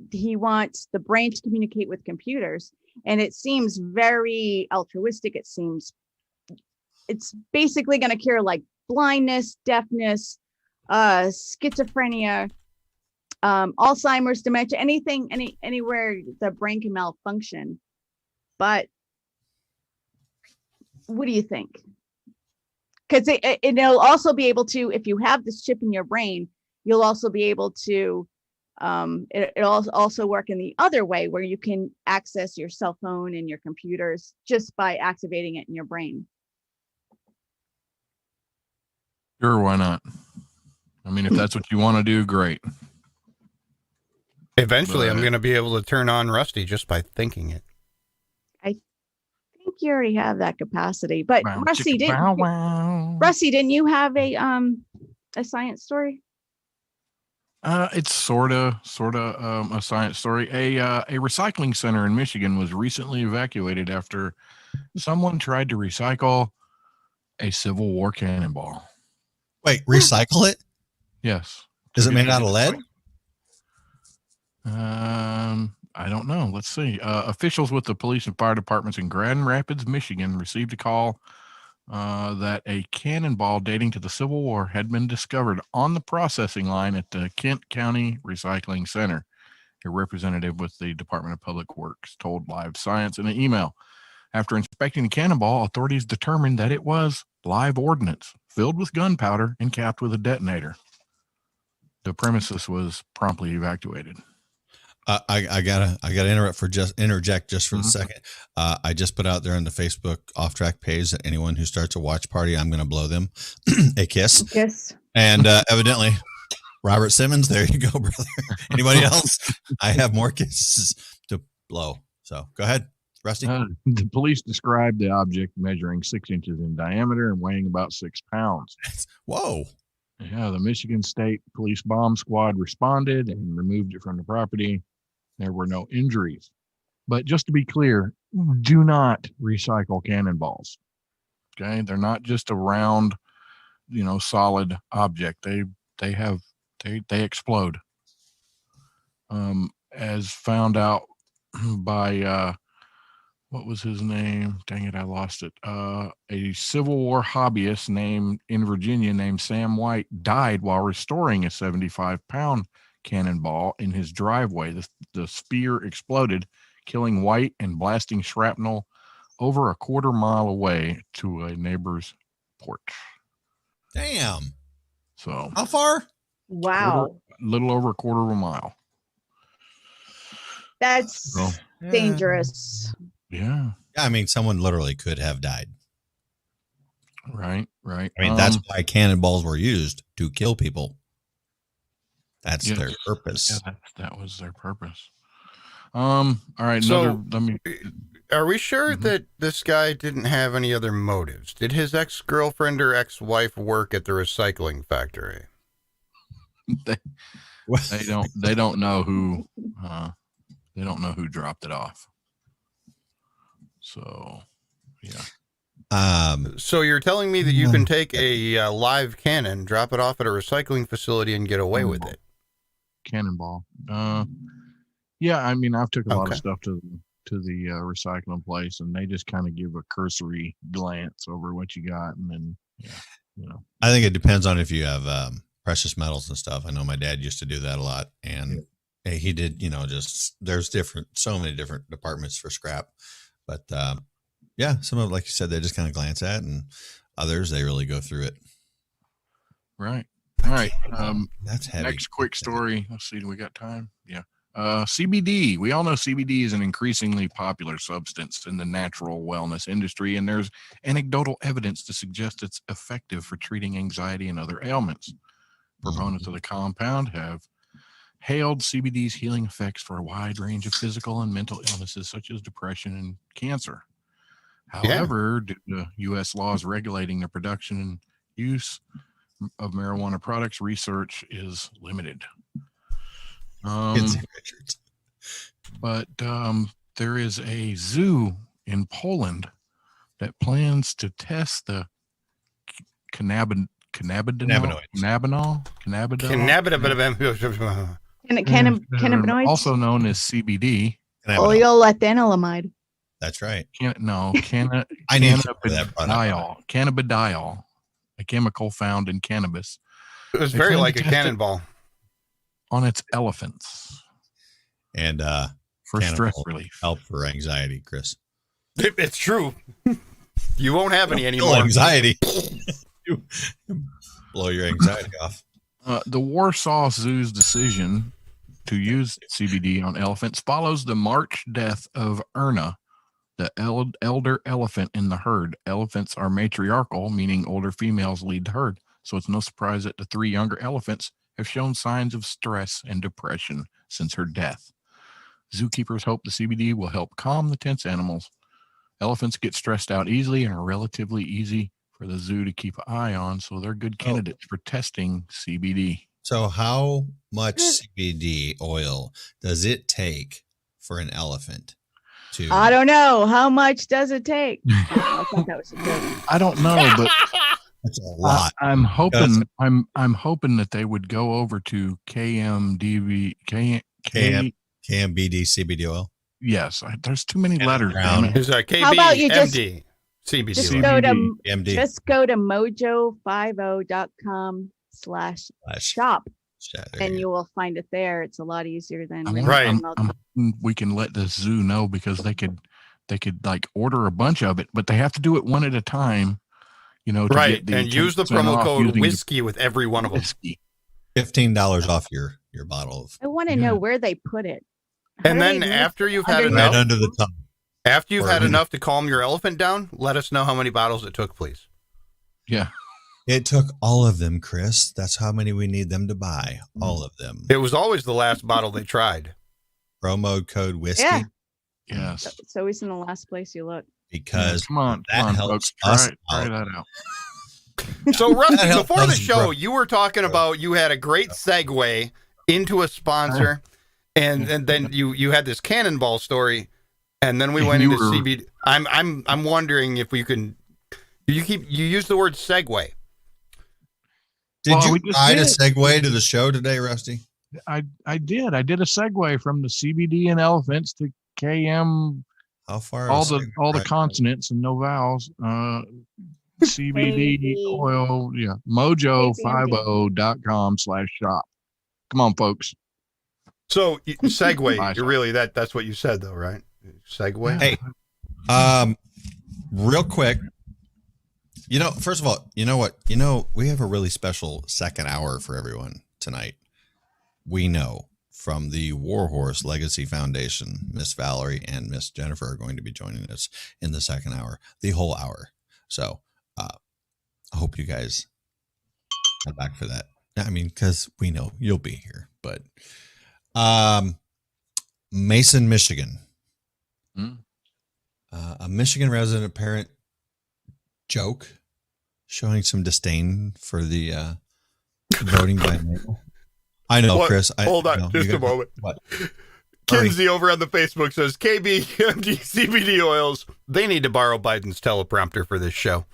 he wants the brain to communicate with computers, and it seems very altruistic. It seems it's basically going to cure like blindness, deafness, schizophrenia, Alzheimer's, dementia, anywhere the brain can malfunction. But what do you think? Because it'll also be able to, if you have this chip in your brain, you'll also be able to, it'll also work in the other way where you can access your cell phone and your computers just by activating it in your brain. Sure, why not? I mean, if that's what you want to do, great. Eventually, I'm going to be able to turn on Rusty just by thinking it. I think you already have that capacity. But Rusty, didn't you have a science story? It's sort of a science story. A recycling center in Michigan was recently evacuated after someone tried to recycle a Civil War cannonball. Wait, recycle it? Yes. Is it made out of lead? I don't know. Let's see. Officials with the police and fire departments in Grand Rapids, Michigan, received a call that a cannonball dating to the Civil War had been discovered on the processing line at the Kent County Recycling Center. A representative with the Department of Public Works told Live Science in an email. After inspecting the cannonball, authorities determined that it was live ordnance filled with gunpowder and capped with a detonator. The premises was promptly evacuated. I gotta interject just for a second. I just put out there on the Facebook Off Track page that anyone who starts a watch party, I'm going to blow them a kiss. Yes. And evidently, Robert Simmons, there you go, brother. Anybody else? I have more kisses to blow. So go ahead, Rusty. The police described the object measuring 6 inches in diameter and weighing about 6 pounds. Whoa. Yeah, the Michigan State Police bomb squad responded and removed it from the property. There were no injuries. But just to be clear, do not recycle cannonballs. Okay, they're not just a round, solid object. They explode. As found out by what was his name? Dang it, I lost it. A Civil War hobbyist in Virginia named Sam White died while restoring a 75-pound cannonball in his driveway. The spear exploded, killing White and blasting shrapnel over a quarter mile away to a neighbor's porch. Damn. So How far? Wow. little over a quarter of a mile. That's So, dangerous. yeah. I mean, someone literally could have died. Right. I mean, that's why cannonballs were used, to kill people. That's yes. their purpose. Yeah, that was their purpose. All right. So- Let me. Are we sure Mhm. that this guy didn't have any other motives? Did his ex-girlfriend or ex-wife work at the recycling factory? They don't know who they don't know who dropped it off. So yeah. So you're telling me that you can take a live cannon, drop it off at a recycling facility, and get away with it? Cannonball. Yeah, I mean, I've took a lot Okay. of stuff to the recycling place, and they just kind of give a cursory glance over what you got, and then I think it depends on if you have precious metals and stuff. I know my dad used to do that a lot, and he did. Just there's so many different departments for scrap, but yeah, some of it, like you said, they just kind of glance at, and others they really go through it. right. All right. That's heavy. Next quick story. Let's see. Do we got time? Yeah. CBD. We all know CBD is an increasingly popular substance in the natural wellness industry, and there's anecdotal evidence to suggest it's effective for treating anxiety and other ailments. Proponents of the compound have hailed CBD's healing effects for a wide range of physical and mental illnesses such as depression and cancer. However, due to U.S. laws regulating the production and use of marijuana products, research is limited. But there is a zoo in Poland that plans to test the cannabinoid. Cannabinoids. Also known as CBD. Oleoethanolamide. That's right. I need to for that product. Cannabidiol, a chemical found in cannabis. It was They very plan like to a test it cannonball. on its elephants And for stress cannibal relief. help for anxiety, Chris. It's true. You won't have any Kill anymore. anxiety. You blow your anxiety off. The Warsaw Zoo's decision to use CBD on elephants follows the March death of Erna, the elder elephant in the herd. Elephants are matriarchal, meaning older females lead the herd. So it's no surprise that the 3 younger elephants have shown signs of stress and depression since her death. Zookeepers hope the CBD will help calm the tense animals. Elephants get stressed out easily and are relatively easy for the zoo to keep an eye on, so they're good candidates for testing CBD. So how much CBD oil does it take for an elephant to? I don't know. How much does it take? I thought that was a joke. I don't know, but That's a lot. I'm hoping that they would go over to KMBD CBD oil. Yes, there's too many And letters. brown. Damn it. Is that How about you just- KBMD? CBD. Just oil. go to MD. just go to mojo50.com/shop and you will find it there. It's a lot easier than I'm hoping we can let the zoo know, because they could like order a bunch of it, but they have to do it one at a time. To Right, get the and use the 10% promo off code using the whiskey with every one of them. whiskey. $15 off your bottle of I want to know where they put it. How And do then they after you've had underneath- right enough, under the tongue. after you've Or- had enough to calm your elephant down, let us know how many bottles it took, please. Yeah. It took all of them, Chris. That's how many we need them to buy. All of them. It was always the last bottle they tried. Promo code whiskey Yeah. Yes. It's always in the last place you look. because Come on, that folks. helps Try us try out. that out. So, Rusty, That helped before the us, show, bro. you were talking about you had a great segue into a sponsor, and then you had this cannonball story, and then we went You into were- CBD. I'm wondering if we can. You use the word segue. Did Well, you we just ride a did. segue to the show today, Rusty? I did a segue from the CBD and elephants to KM, How far? all is the segue? Right. consonants and no vowels. CBD KBD. oil, yeah. Mojo50.com/shop. Come on, folks. So segue, Nice. you're really that's what you said though, right? Segue. Hey, real quick, first of all, you know what? We have a really special second hour for everyone tonight. We know from the Warhorse Legacy Foundation, Miss Valerie and Miss Jennifer are going to be joining us in the second hour, the whole hour. So I hope you guys are back for that. I mean, because we know you'll be here, but Mason, Michigan. A Michigan resident parent joke showing some disdain for the voting by mail. I know, What? Chris. Hold on, just a moment. What? Kinsey over on the Facebook says, KB, MD, CBD oils, they need to borrow Biden's teleprompter for this show.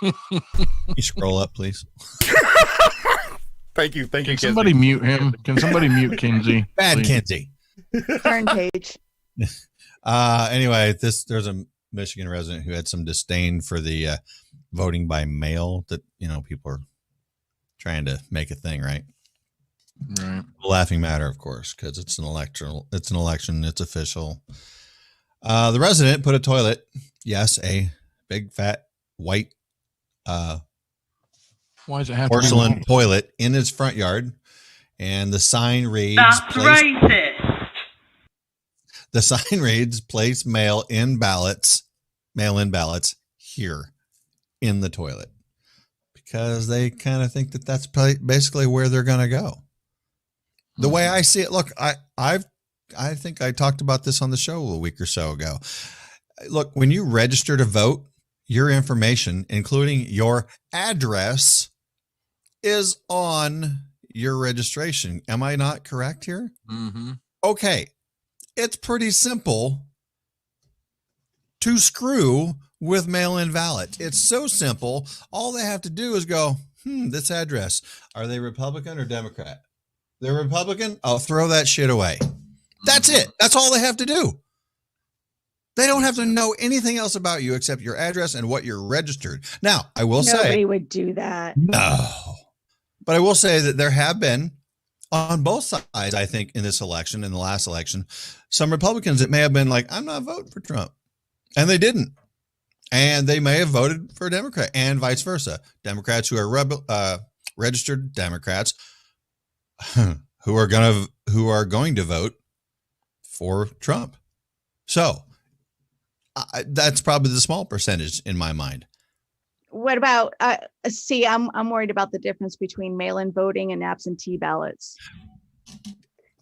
You scroll up, please. Thank you, Can somebody mute him? Can somebody mute Kinsey? Bad please? Kinsey. Turn page. Anyway, there's a Michigan resident who had some disdain for the voting by mail that people are trying to make a thing, right? Right. A laughing matter, of course, because it's an election, it's official. The resident put a toilet, yes, a big fat white Why does it have porcelain to be toilet in his front yard, and the sign reads, That's racist. The sign reads, place mail-in ballots here in the toilet, because they kind of think that that's basically where they're going to go. The way I see it, look, I think I talked about this on the show a week or so ago. Look, when you register to vote, your information, including your address, is on your registration. Am I not correct here? Mm-hmm. Okay. It's pretty simple to screw with mail-in ballot. It's so simple. All they have to do is go, this address. Are they Republican or Democrat? They're Republican? I'll throw that shit away. That's it. That's all they have to do. They don't have to know anything else about you except your address and what you're registered. Now, I will say. Nobody would do that. No. But I will say that there have been, on both sides, I think, in this election, in the last election, some Republicans that may have been like, I'm not voting for Trump. And they didn't. And they may have voted for a Democrat and vice versa. Democrats who are registered Democrats who are going to vote for Trump. So that's probably the small percentage in my mind. What about, see, I'm worried about the difference between mail-in voting and absentee ballots.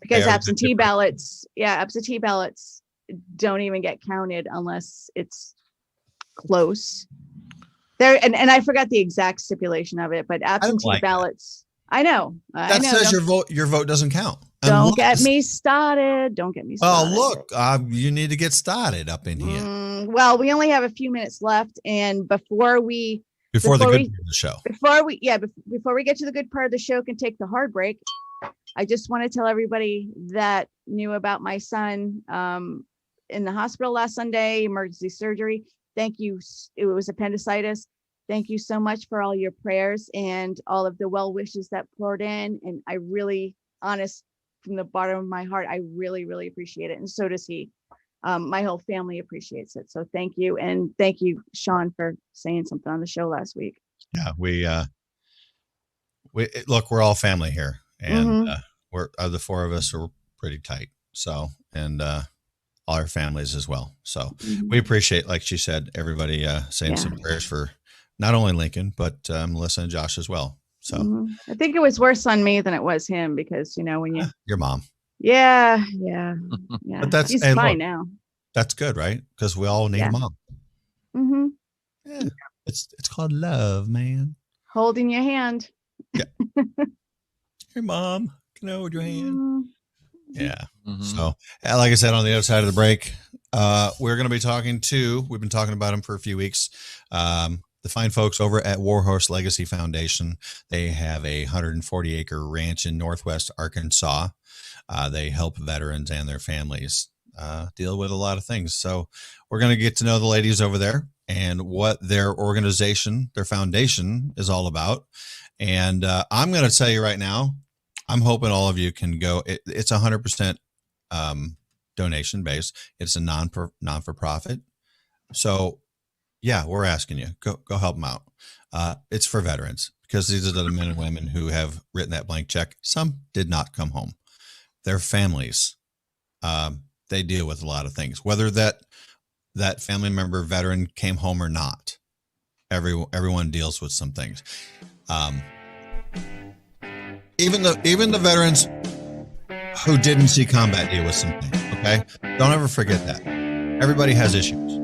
Because absentee ballots don't even get counted unless it's close. There, and I forgot the exact stipulation of it, but absentee ballots, I know. That says your vote doesn't count. Don't get me started. Oh, look, you need to get started up in here. Well, we only have a few minutes left, and before the good part of the show, before we get to the good part of the show, can take the hard break. I just want to tell everybody that knew about my son in the hospital last Sunday, emergency surgery. Thank you. It was appendicitis. Thank you so much for all your prayers and all of the well wishes that poured in. And I really, honest, from the bottom of my heart, I really, really appreciate it. And so does he. My whole family appreciates it. So thank you. And thank you, Sean, for saying something on the show last week. Yeah, we look, we're all family here, and we're the four of us are pretty tight. So, and all our families as well. So we appreciate, like she said, everybody saying some prayers for not only Lincoln, but Melissa and Josh as well. So I think it was worse on me than it was him, because when you your mom. Yeah. But he's fine now. That's good, right? Because we all need a mom. Mm-hmm. Yeah. It's called love, man. Holding your hand. Yeah. Hey, mom, can I hold your hand? Yeah. So, like I said, on the other side of the break, we're going to be we've been talking about them for a few weeks. The fine folks over at Warhorse Legacy Foundation. They have a 140-acre ranch in Northwest Arkansas. They help veterans and their families deal with a lot of things. So we're going to get to know the ladies over there and what their organization, their foundation is all about. And I'm going to tell you right now, I'm hoping all of you can go. It's 100% donation based. It's a non for profit. So yeah, we're asking you go help them out. It's for veterans because these are the men and women who have written that blank check. Some did not come home. Their families, they deal with a lot of things, whether that family member veteran came home or not. Everyone deals with some things. Even the veterans who didn't see combat deal with some things. Okay, don't ever forget that. Everybody has issues.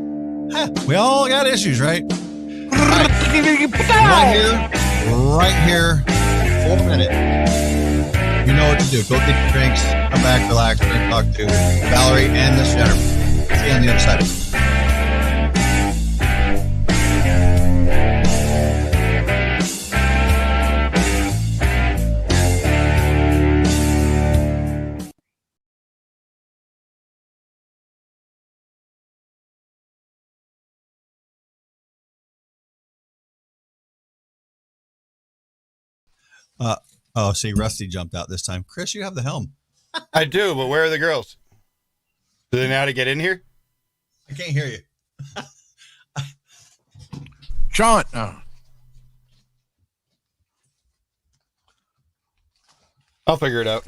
We all got issues, right? Right here, 4 minutes. You know what to do. Go get your drinks, come back, relax, and talk to Valerie and this gentleman. See you on the other side. See, Rusty jumped out this time. Chris, you have the helm. I do, but where are the girls? Do they know how to get in here? I can't hear you. Sean. Oh. I'll figure it out.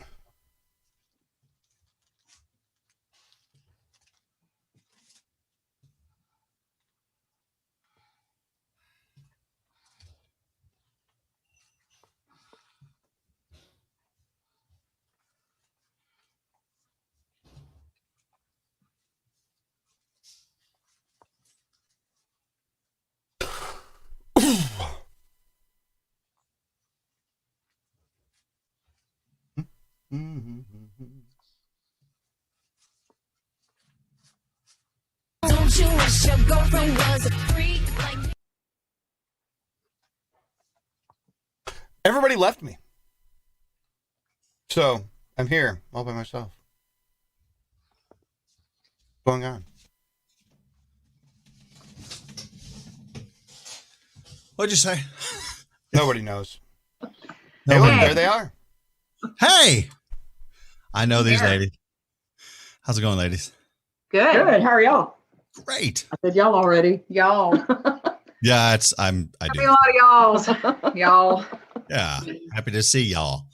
Don't you wish your girlfriend was a freak like me? Everybody left me. So I'm here all by myself. What's going on? What'd you say? Nobody knows. Nobody Hey, there they are. Hey, I know these ladies. How's it going, ladies? Good. How are y'all? Great. I said y'all already. Y'all. Yeah, I do. A lot of y'all's. Y'all. Yeah, happy to see y'all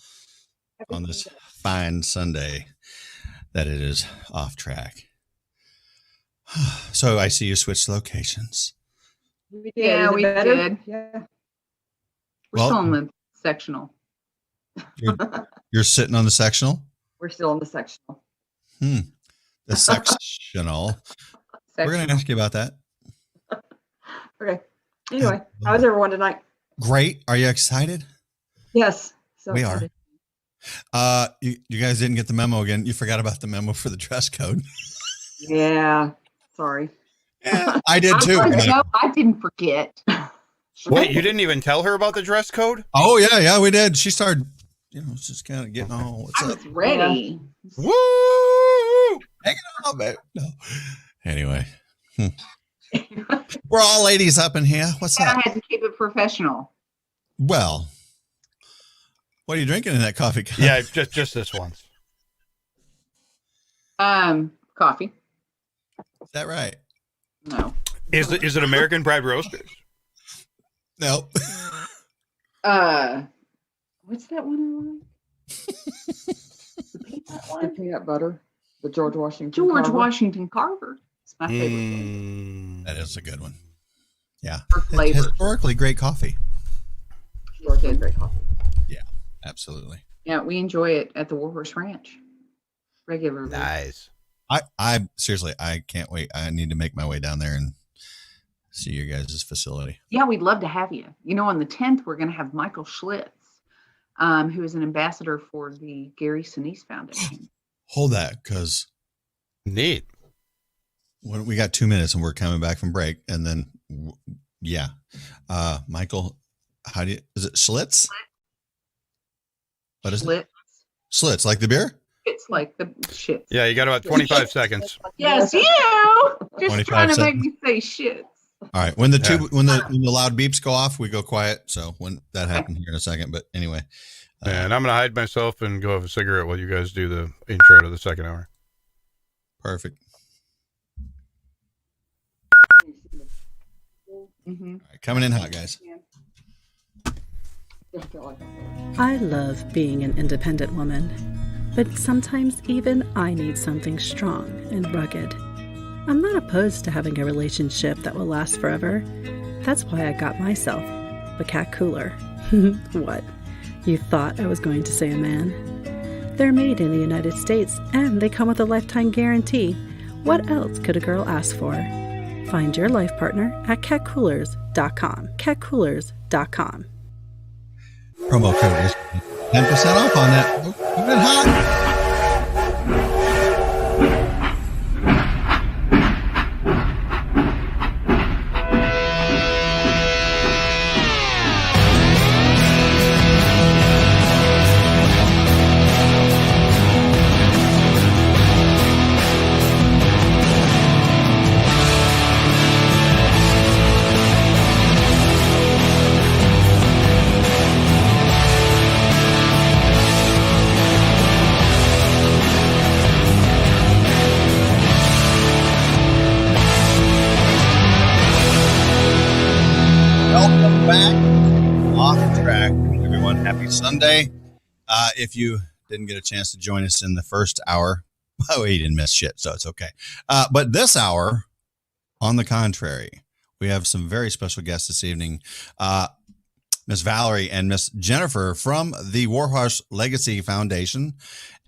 on this fine Sunday that it is off track. So I see you switched locations. We did. Yeah, we did. Yeah. We're still in the sectional. You're sitting on the sectional? We're still in the sectional. The sectional. We're going to ask you about that. Okay. Anyway, how was everyone tonight? Great. Are you excited? Yes. So we are. You guys didn't get the memo again. You forgot about the memo for the dress code. Yeah. Sorry. Yeah, I did too. No, I didn't forget. Wait, you didn't even tell her about the dress code? Oh yeah, we did. She started, just kind of getting on. What's I up? was ready. Woo! Hang it on, babe. No. Anyway, we're all ladies up in here. What's And up? I had to keep it professional. Well, what are you drinking in that coffee cup? Yeah, just this once. Coffee. Is that right? No. Is it American Pride Roasters? No. What's that one I like? The peanut The one? peanut butter. The George Washington. George Carver. Washington Carver. It's my favorite one. That is a good one. Yeah. For flavor. Historically great coffee. George had great coffee. Yeah, absolutely. Yeah, we enjoy it at the Warhorse Ranch regularly. Nice. I seriously, I can't wait. I need to make my way down there and see your guys' facility. Yeah, we'd love to have you. On the 10th, we're going to have Michael Schlitz, who is an ambassador for the Gary Sinise Foundation. Hold that, because Neat. when we got 2 minutes and we're coming back from break, and then yeah, Michael, is it Schlitz? What is it? Schlitz, like the beer? It's like the shit. Yeah, you got about 25 seconds. Yes, you. Just 25 trying to make seconds. me say shit. All right. When the loud beeps go off, we go quiet. So when that happened here in a second, but anyway. And I'm going to hide myself and go have a cigarette while you guys do the intro to the second hour. Perfect. Mm-hmm. All right, coming in hot, guys. I love being an independent woman, but sometimes even I need something strong and rugged. I'm not opposed to having a relationship that will last forever. That's why I got myself a cat cooler. What? You thought I was going to say a man? They're made in the United States and they come with a lifetime guarantee. What else could a girl ask for? Find your life partner at catcoolers.com. Catcoolers.com. Promo code is 10% off on that. Keep it hot. Welcome back. Off track, everyone. Happy Sunday. If you didn't get a chance to join us in the first hour, well, you didn't miss shit, so it's okay. But this hour, on the contrary, we have some very special guests this evening. Miss Valerie and Miss Jennifer from the Warhorse Legacy Foundation,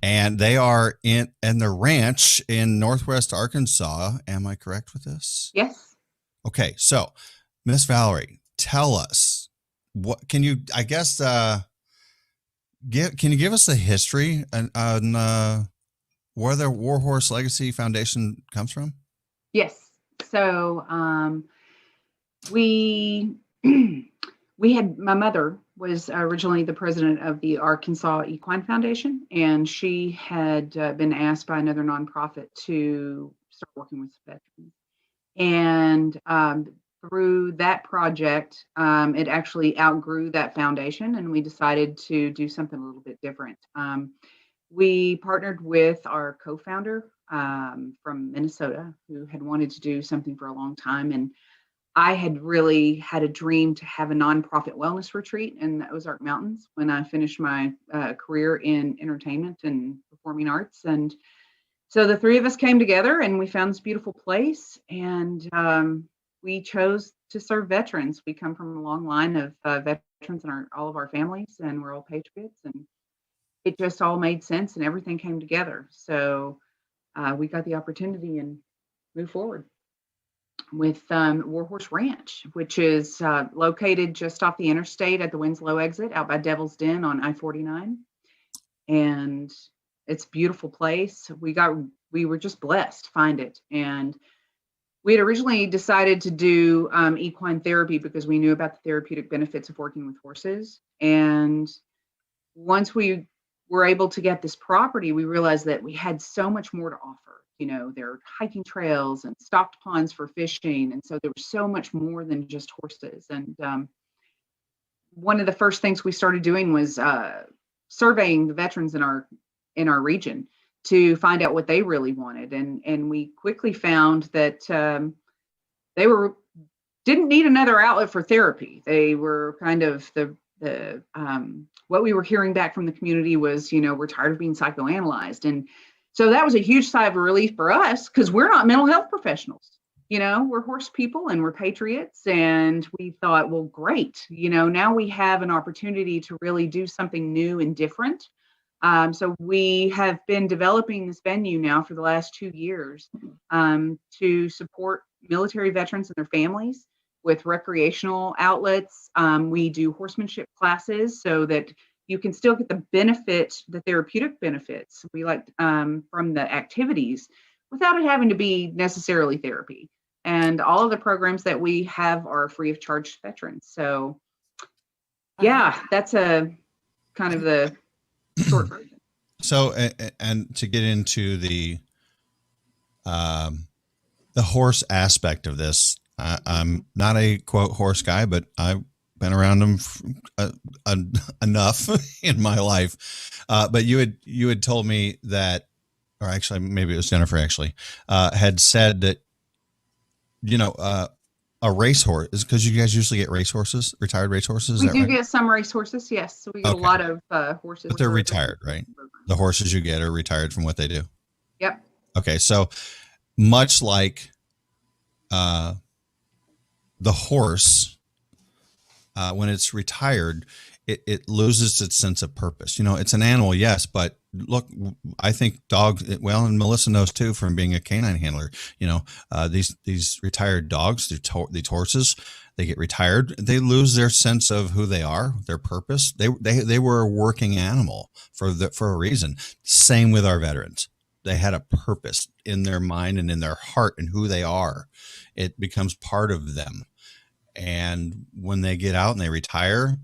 and they are in the ranch in Northwest Arkansas. Am I correct with this? Yes. Okay, so Miss Valerie, tell us what can you? I guess can you give us the history on where the Warhorse Legacy Foundation comes from? Yes. So we had, my mother was originally the president of the Arkansas Equine Foundation, and she had been asked by another nonprofit to start working with veterans. And through that project, it actually outgrew that foundation, and we decided to do something a little bit different. We partnered with our co-founder from Minnesota, who had wanted to do something for a long time. And I had really had a dream to have a nonprofit wellness retreat in the Ozark Mountains when I finished my career in entertainment and performing arts. And so the three of us came together and we found this beautiful place, and we chose to serve veterans. We come from a long line of veterans in all of our families, and we're all patriots, and it just all made sense and everything came together. So we got the opportunity and moved forward with Warhorse Ranch, which is located just off the interstate at the Winslow exit out by Devil's Den on I-49. And it's a beautiful place. We were just blessed to find it. And we had originally decided to do equine therapy because we knew about the therapeutic benefits of working with horses. And once we were able to get this property, we realized that we had so much more to offer. You know, there are hiking trails and stocked ponds for fishing. And so there was so much more than just horses. And one of the first things we started doing was surveying the veterans in our region to find out what they really wanted. And we quickly found that they didn't need another outlet for therapy. They were kind of the what we were hearing back from the community was, you know, we're tired of being psychoanalyzed. And so that was a huge sigh of relief for us, because we're not mental health professionals. You know, we're horse people and we're patriots. And we thought, well, great. You know, now we have an opportunity to really do something new and different. So we have been developing this venue now for the last 2 years to support military veterans and their families with recreational outlets. We do horsemanship classes so that you can still get the benefit, the therapeutic benefits we like from the activities without it having to be necessarily therapy. And all of the programs that we have are free of charge to veterans. So yeah, that's a kind of the short version. So, and to get into the horse aspect of this, I'm not a quote horse guy, but I've been around them enough in my life. But you had told me that, or actually maybe it was Jennifer actually, had said that, a racehorse is because you guys usually get racehorses, retired racehorses. Is We that do right? get some racehorses, yes. So we get Okay. a lot of horses. But they're for- retired, right? The horses you get are retired from what they do. Yep. Okay. So much like the horse, when it's retired, it loses its sense of purpose. It's an animal, yes, but look, I think dogs, well, and Melissa knows too from being a canine handler, these retired dogs, these horses, they get retired, they lose their sense of who they are, their purpose. They were a working animal for a reason. Same with our veterans. They had a purpose in their mind and in their heart and who they are. It becomes part of them. And when they get out and they retire,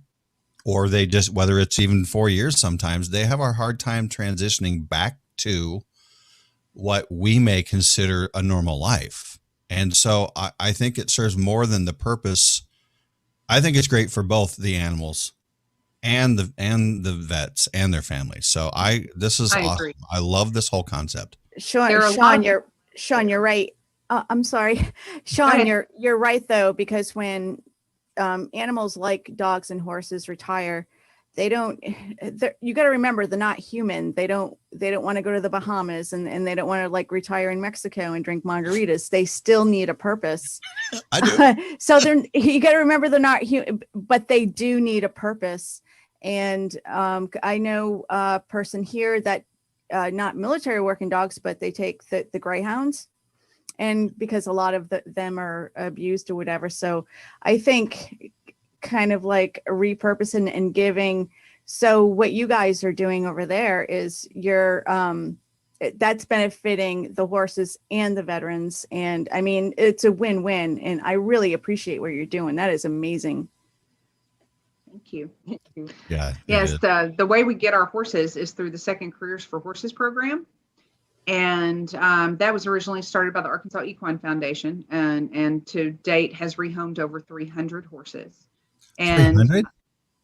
or they just, whether it's even 4 years, sometimes they have a hard time transitioning back to what we may consider a normal life. And so I think it serves more than the purpose. I think it's great for both the animals and the vets and their families. So this is awesome. agree. I love this whole concept. Sean, you're right. I'm sorry, Sean, you're right though, because when animals like dogs and horses retire, you got to remember they're not human. They don't want to go to the Bahamas and they don't want to like retire in Mexico and drink margaritas. They still need a purpose. I do. So you got to remember they're not human, but they do need a purpose. And I know a person here that not military working dogs, but they take the greyhounds, and because a lot of them are abused or whatever. So I think kind of like repurposing and giving. So what you guys are doing over there is that's benefiting the horses and the veterans. And I mean, it's a win-win, and I really appreciate what you're doing. That is amazing. Thank you. Yeah. Yes, the way we get our horses is through the Second Careers for Horses program. And that was originally started by the Arkansas Equine Foundation, and to date has rehomed over 300 horses. And 300?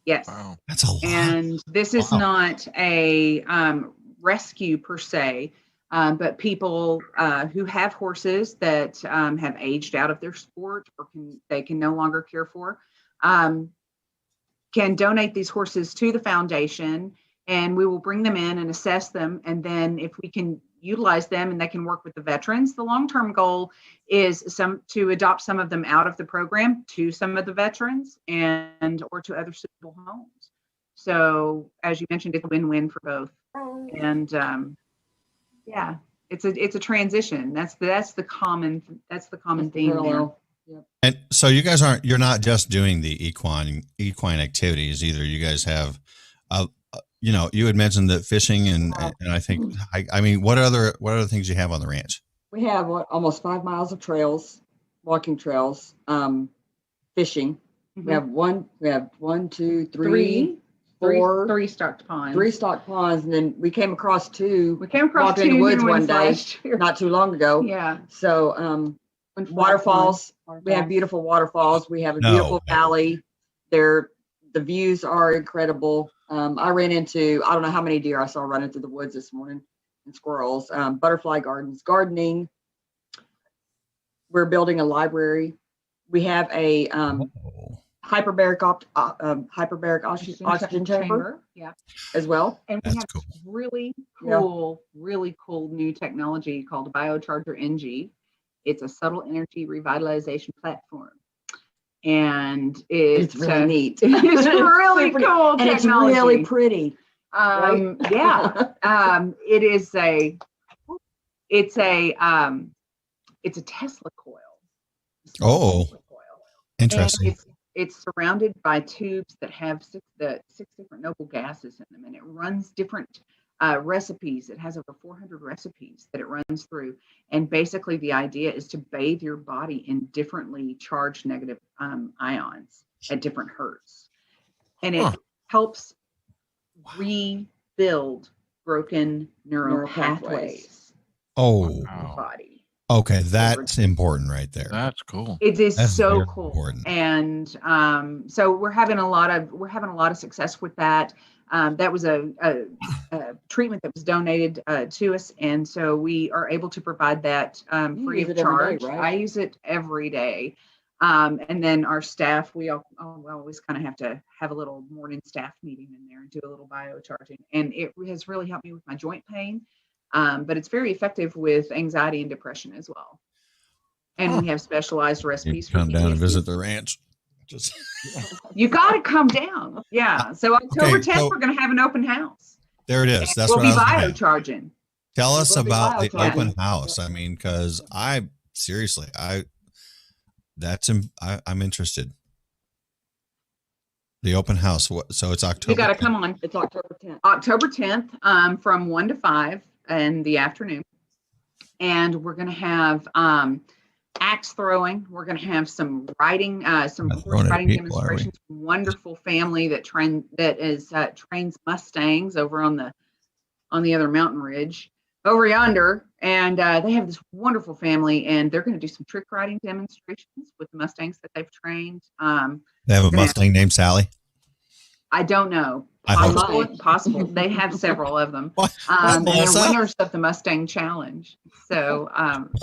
yes, Wow. That's a lot. and this is not a rescue per se, but people who have horses that have aged out of their sport or they can no longer care for, can donate these horses to the foundation, and we will bring them in and assess them. And then if we can utilize them and they can work with the veterans, the long-term goal is to adopt some of them out of the program to some of the veterans or to other suitable homes. So as you mentioned, it's a win-win for both. And yeah, it's a transition. That's the common theme there. And so you guys you're not just doing the equine activities either. You guys have, you had mentioned that fishing and I think, I mean, what other things you have on the ranch? We have almost 5 miles of trails, walking trails, fishing. Mm-hmm. We have one, two, three, four, three stocked ponds. 3 stocked ponds, and then we came across two. We came across walking in two the woods new one ones day, last year. not too long ago. Yeah. So waterfalls. We have beautiful waterfalls. We have a No. beautiful valley. The views are incredible. I ran into, I don't know how many deer I saw running through the woods this morning, and squirrels. Butterfly gardens, gardening. We're building a library. We have a hyperbaric oxygen chamber Yeah. as well. And we That's have cool. really cool new technology called Biocharger NG. It's a subtle energy revitalization platform. And it's really neat. It's really cool and it's technology. really pretty. Yeah. It's a Tesla coil. Oh, Tesla coil. interesting. And it's surrounded by tubes that have six different noble gases in them, and it runs different recipes. It has over 400 recipes that it runs through, and basically the idea is to bathe your body in differently charged negative ions at different hertz, and it helps rebuild broken neural pathways Oh, in the body. Okay, that's important right there. That's cool. It is That's so very cool. important. And so we're having a lot of success with that. That was a treatment that was donated to us, and so we are able to provide that free use of it every day, charge. right? I use it every day. And then our staff, we always kind of have to have a little morning staff meeting in there and do a little biocharging. And it has really helped me with my joint pain. But it's very effective with anxiety and depression as well. And we have specialized You recipes for come down and PTSD. visit the ranch. Just You got to come down. Yeah. So October 10th, so- we're going to have an open house. there it is. That's we'll what be I was getting at. biocharging. Tell us We'll be about the biocharging. open house. I mean, because I'm interested. The open house. So it's October. You got to come on It's October 10th. October 10th from 1 to 5 in the afternoon. And we're going to have axe throwing. We're going to have some riding, some Not horse throwing at riding people, are we? demonstrations. Wonderful family that trains Mustangs over on the other mountain ridge over yonder. And they have this wonderful family, and they're going to do some trick riding demonstrations with the Mustangs that they've trained. They have a Mustang named Sally. I don't know. I hope Possible. They have several of them. What? And they're Melissa? winners of the Mustang Challenge. So,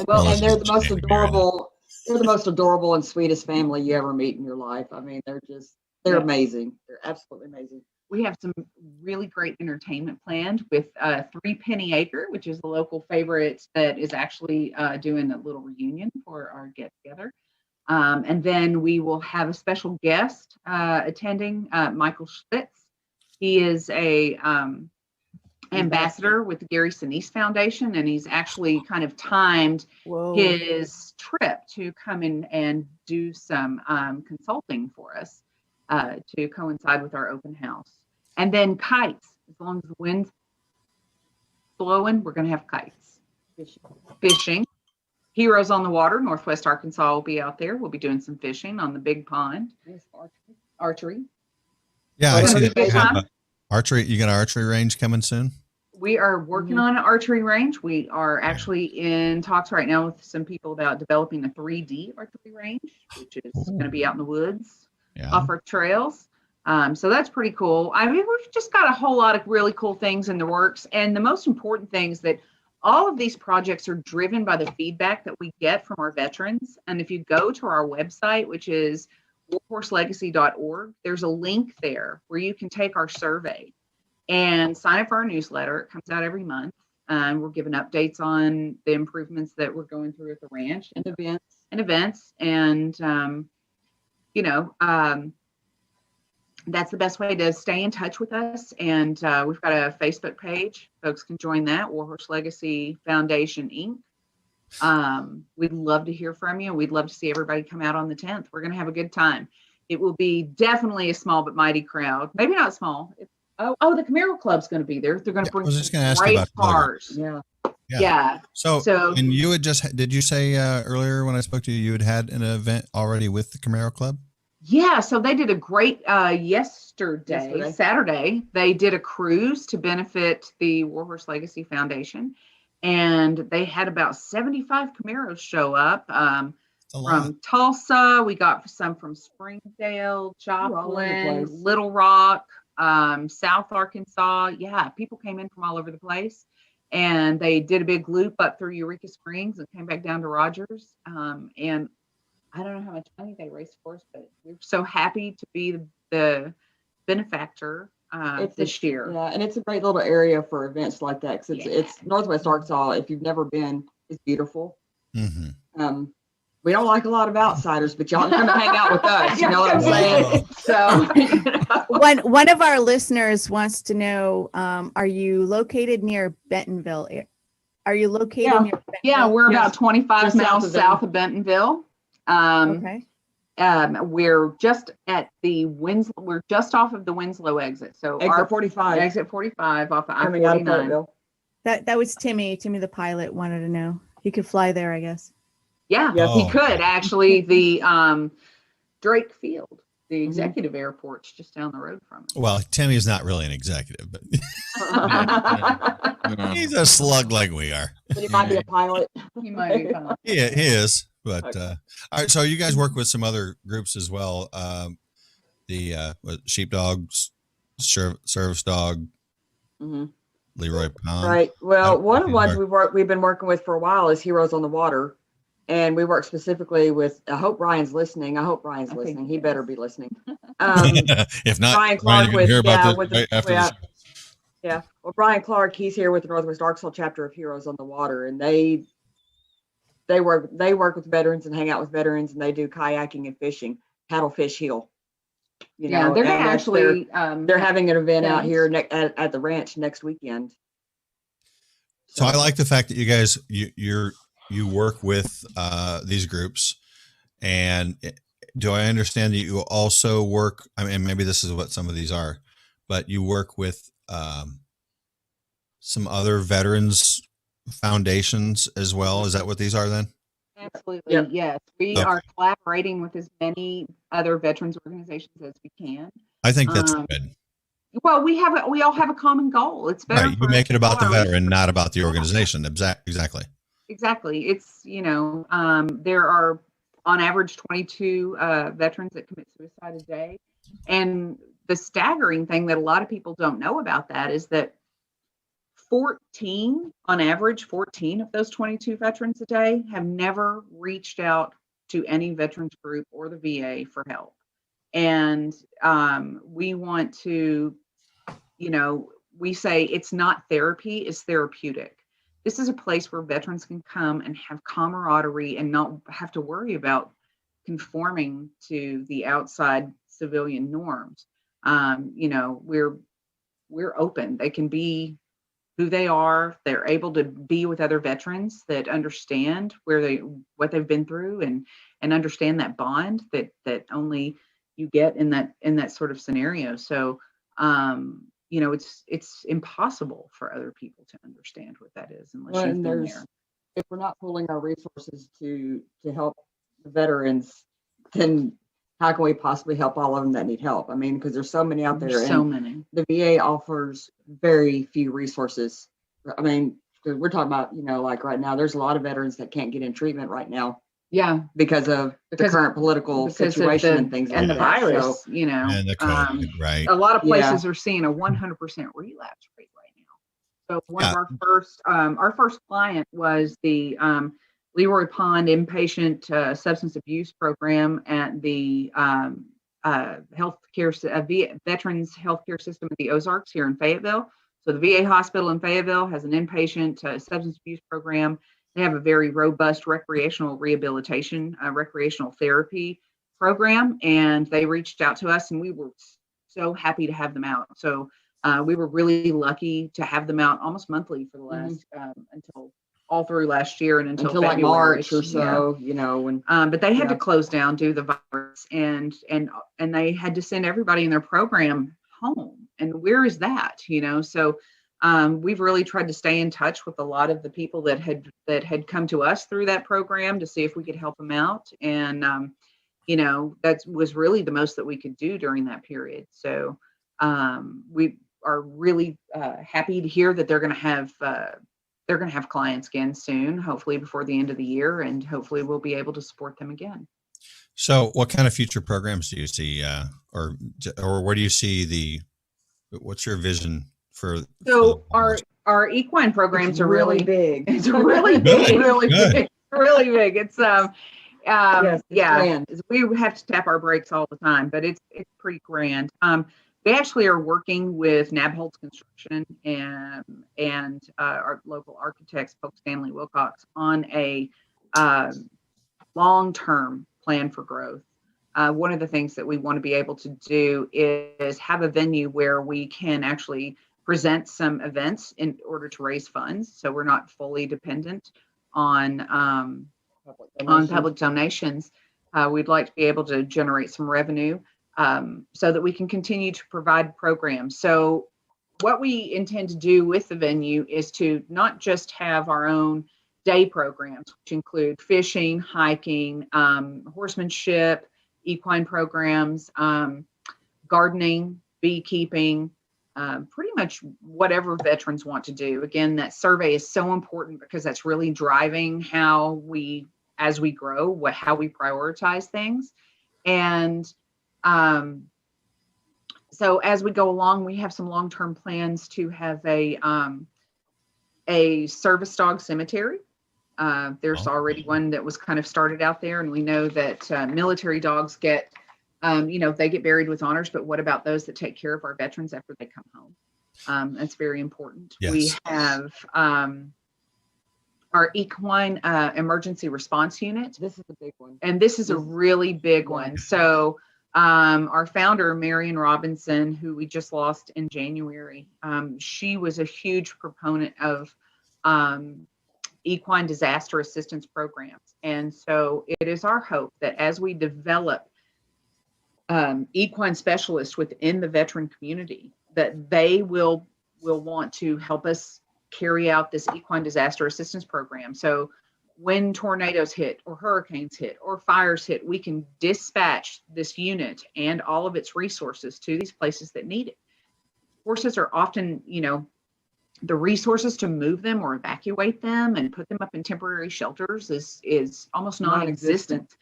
Well, and they're the most Maybe adorable. They're the most adorable and sweetest family you ever meet in your life. I mean, they're Yeah. amazing. They're absolutely amazing. we have some really great entertainment planned with 3 Penny Acre, which is a local favorite that is actually doing a little reunion for our get together. And then we will have a special guest attending, Michael Schlitz. He is a ambassador with the Gary Sinise Foundation, and he's actually kind of timed his trip to come in and do some consulting for us to coincide with our open house. And then kites, as long as the wind's blowing, we're going to have kites. Fishing. Heroes on the Water, Northwest Arkansas will be out there. We'll be doing some fishing on the big pond. Archery. Yeah, I It's see gonna that. be a good You have time. a archery. You got an archery range coming soon. We are working on an archery range. We are actually in talks right now with some people about developing a 3D archery range, which is going to be out in the woods off our trails. So that's pretty cool. I mean, we've just got a whole lot of really cool things in the works. And the most important thing is that all of these projects are driven by the feedback that we get from our veterans. And if you go to our website, which is warhorselegacy.org, there's a link there where you can take our survey and sign up for our newsletter. It comes out every month. And we're giving updates on the improvements that we're going through at the ranch and events. And, that's the best way to stay in touch with us. And we've got a Facebook page. Folks can join that, Warhorse Legacy Foundation, Inc. We'd love to hear from you. We'd love to see everybody come out on the 10th. We're going to have a good time. It will be definitely a small but mighty crowd. Maybe not small. The Camaro Club's going to be there. They're going to bring great cars. Yeah. So, and you had did you say earlier when I spoke to you, you had an event already with the Camaro Club? Yeah, so they did a great Saturday. They did a cruise to benefit the Warhorse Legacy Foundation, and they had about 75 Camaros show up from Tulsa. We got some from Springdale, Joplin, Little Rock, South Arkansas. Yeah, people came in from all over the place, and they did a big loop up through Eureka Springs and came back down to Rogers. And I don't know how much money they raised for us, but we're so happy to be the benefactor this year. Yeah, and it's a great little area for events like that because it's Northwest Arkansas. If you've never been, it's beautiful. Mm-hmm. We don't like a lot of outsiders, but y'all come hang out with us. You know what I'm saying? So, one of our listeners wants to know: are you located near Bentonville? Are you located near Bentonville? Yeah, we're about 25 Just miles south of Bentonville. Okay. We're just at the Winslow. We're just off of the Winslow exit. So exit 45. Exit 45 off of Coming out of I-49. Fayetteville. That was Timmy. Timmy the pilot wanted to know. He could fly there, I guess. Yeah, he could actually. The Drake Field, the executive airport's just down the road from it. Well, Timmy is not really an executive, but he's a slug like we are. But he might be a pilot. He might be fine. Yeah, he is. But Okay. all right, so you guys work with some other groups as well. Sheepdogs, service dog, Hmm. Leroy Pond. Right. Well, I- one of the ones we've been working with for a while is Heroes on the Water, and we work specifically with. I hope Ryan's listening. I think listening. He he better is. be listening. If not, Brian Brian, Clark you're gonna with hear about this with right after this. yeah. Well, Brian Clark, he's here with the Northwest Arkansas chapter of Heroes on the Water, and they work with veterans and hang out with veterans, and they do kayaking and fishing, paddlefish hill. You Yeah, know, they're gonna and that's actually they're having an event out events. here at the ranch next weekend. So I like the fact that you guys you work with these groups, and do I understand that you also work? I mean, maybe this is what some of these are, but you work with some other veterans foundations as well. Is that what these are then? Absolutely, Yep. yes. We Okay. are collaborating with as many other veterans organizations as we can. I think that's Um, good. Well, we all have a common goal. It's better Right, you for make us it to about the pull our veteran, not about the Yeah. organization. Exactly. Exactly. It's, there are on average 22 veterans that commit suicide a day. And the staggering thing that a lot of people don't know about that is that 14 of those 22 veterans a day have never reached out to any veterans group or the VA for help. And we want to, we say it's not therapy, it's therapeutic. This is a place where veterans can come and have camaraderie and not have to worry about conforming to the outside civilian norms. We're open. They can be who they are. They're able to be with other veterans that understand what they've been through and understand that bond that only you get in that sort of scenario. So it's impossible for other people to understand what that is unless Well, you've and been there. if we're not pooling our resources to help the veterans, then how can we possibly help all of them that need help? I mean, because there's so many out there. There's so and many. The VA offers very few resources. I mean, 'cause we're talking about, like right now, there's a lot of veterans that can't get in treatment right now Yeah. because of the Because- current political because of situation and things and like the that. virus, So, And the COVID, right? a lot of Yeah. places are seeing a 100% relapse rate right now. So one Yeah. of our first client was the Leroy Pond inpatient substance abuse program at the Veterans Healthcare System at the Ozarks here in Fayetteville. So the VA hospital in Fayetteville has an inpatient substance abuse program. They have a very robust recreational rehabilitation, recreational therapy program, and they reached out to us, and we were so happy to have them out. So we were really lucky to have them out almost monthly for the last until all through last year and until like February. March or so, when But they had to Yeah. close down due to the virus, and they had to send everybody in their program home. And where is that? So we've really tried to stay in touch with a lot of the people that had come to us through that program to see if we could help them out. And that was really the most that we could do during that period. So we are really happy to hear that they're going to have clients again soon, hopefully before the end of the year, and hopefully we'll be able to support them again. So, what kind of future programs do you see, or where do you see what's your vision for? So our equine programs are really big. It's really big, Good, really good. big, really big. It's Yes, it's grand. we have to tap our brakes all the time, but it's pretty grand. They actually are working with Nabholz Construction and our local architects, Polk Stanley Wilcox, on a long-term plan for growth. One of the things that we want to be able to do is have a venue where we can actually present some events in order to raise funds, so we're not fully dependent on public donations. We'd like to be able to generate some revenue so that we can continue to provide programs. So what we intend to do with the venue is to not just have our own day programs, which include fishing, hiking, horsemanship, equine programs, gardening, beekeeping, pretty much whatever veterans want to do. Again, that survey is so important because that's really driving how we, as we grow, how we prioritize things. And so as we go along, we have some long-term plans to have a service dog cemetery. There's already one that was kind of started out there, and we know that military dogs get, they get buried with honors, but what about those that take care of our veterans after they come home? That's very important. Yes. We have our equine emergency response unit. This is a big one. And this is a really big one. So our founder, Marion Robinson, who we just lost in January, she was a huge proponent of equine disaster assistance programs. And so it is our hope that as we develop equine specialists within the veteran community, that they will want to help us carry out this equine disaster assistance program. So when tornadoes hit or hurricanes hit or fires hit, we can dispatch this unit and all of its resources to these places that need it. Horses are often, the resources to move them or evacuate them and put them up in temporary shelters is almost non-existent.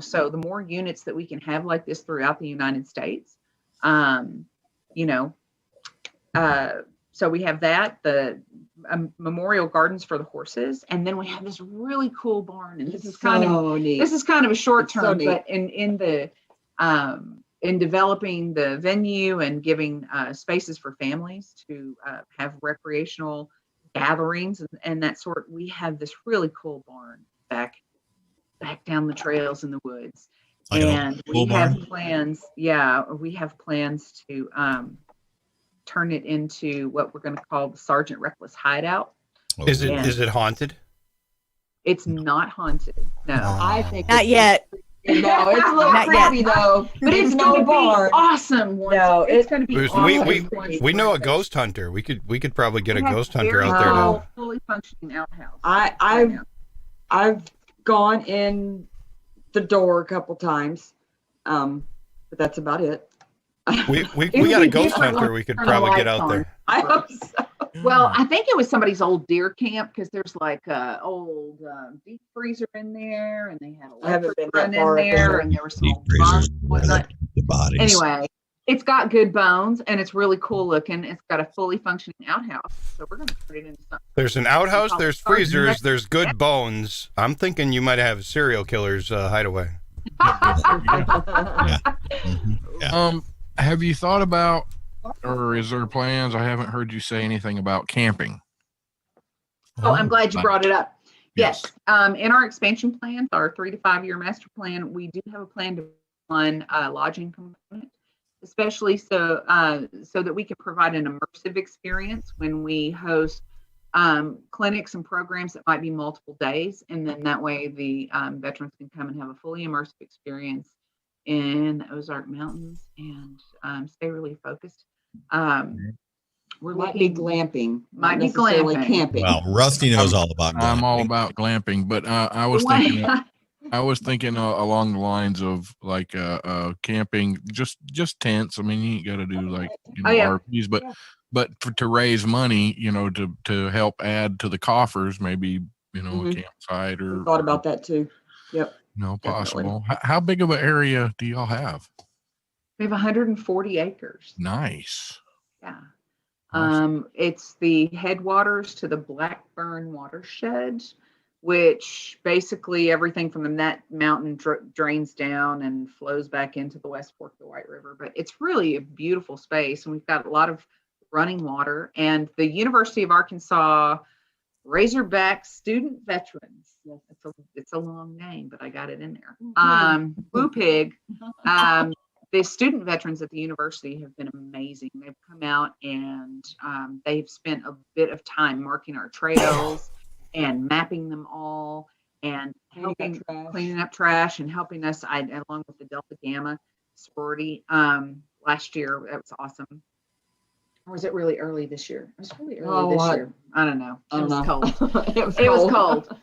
So the more units that we can have like this throughout the United States, so we have that, the memorial gardens for the horses, and then we have this really cool barn. And this is kind of a short term, but in developing the venue and giving spaces for families to have recreational gatherings and that sort, we have this really cool barn back down the trails in the woods. And we have plans. Yeah, we have plans to turn it into what we're going to call the Sergeant Reckless Hideout. Is it haunted? It's not haunted. No, I think Not yet. No, it's a little Not creepy yet. though. but it's no going to be barn. awesome. No, it's going to be awesome. We know a ghost hunter. We could probably get a We have ghost hunter very out there small, to. fully functioning outhouse. I've gone in the door a couple times, but that's about it. We got a ghost hunter. We could probably get out there. I hope so. Well, I think it was somebody's old deer camp because there's like a old deep freezer in there, and they had I haven't electric been run that far in up there, there. and there were some Deep old freezers, barns and whatnot. the bodies. Anyway, it's got good bones and it's really cool looking. It's got a fully functioning outhouse, so we're going to turn it into something. There's an outhouse. There's Sergeant freezers. Reckless. There's good bones. I'm thinking you might have serial killers hideaway. Yeah. Have you thought about, or is there plans? I haven't heard you say anything about camping. Oh, I'm glad you brought it up. Yes. Yes. In our expansion plans, our 3 to 5 year master plan, we do have a plan to run a lodging component, especially so that we can provide an immersive experience when we host clinics and programs that might be multiple days. And then that way the veterans can come and have a fully immersive experience in the Ozark Mountains and stay really focused. We're Might be glamping. Might not be necessarily glamping. camping. Well, Rusty knows all about glamping. I'm all about glamping, but I was thinking along the lines of like camping, just tents. I mean, you ain't got to do like RVs, but to raise money, to help add to the coffers, maybe a campsite or Thought about that too. Yep. possible. How big of an area do y'all have? We have 140 acres. Nice. Yeah. Awesome. It's the headwaters to the Blackburn watershed, which basically everything from that mountain drains down and flows back into the West Fork of the White River. But it's really a beautiful space, and we've got a lot of running water. And the University of Arkansas Razorback Student Veterans. Yes, it's a long name, but I got it in there. WPIG. The student veterans at the university have been amazing. They've come out and they've spent a bit of time marking our trails and mapping them all and helping cleaning up trash and helping us along with the Delta Gamma sorority last year. That was awesome. Or was it really early this year? It was really early this year. I don't know. It was cold. It was cold.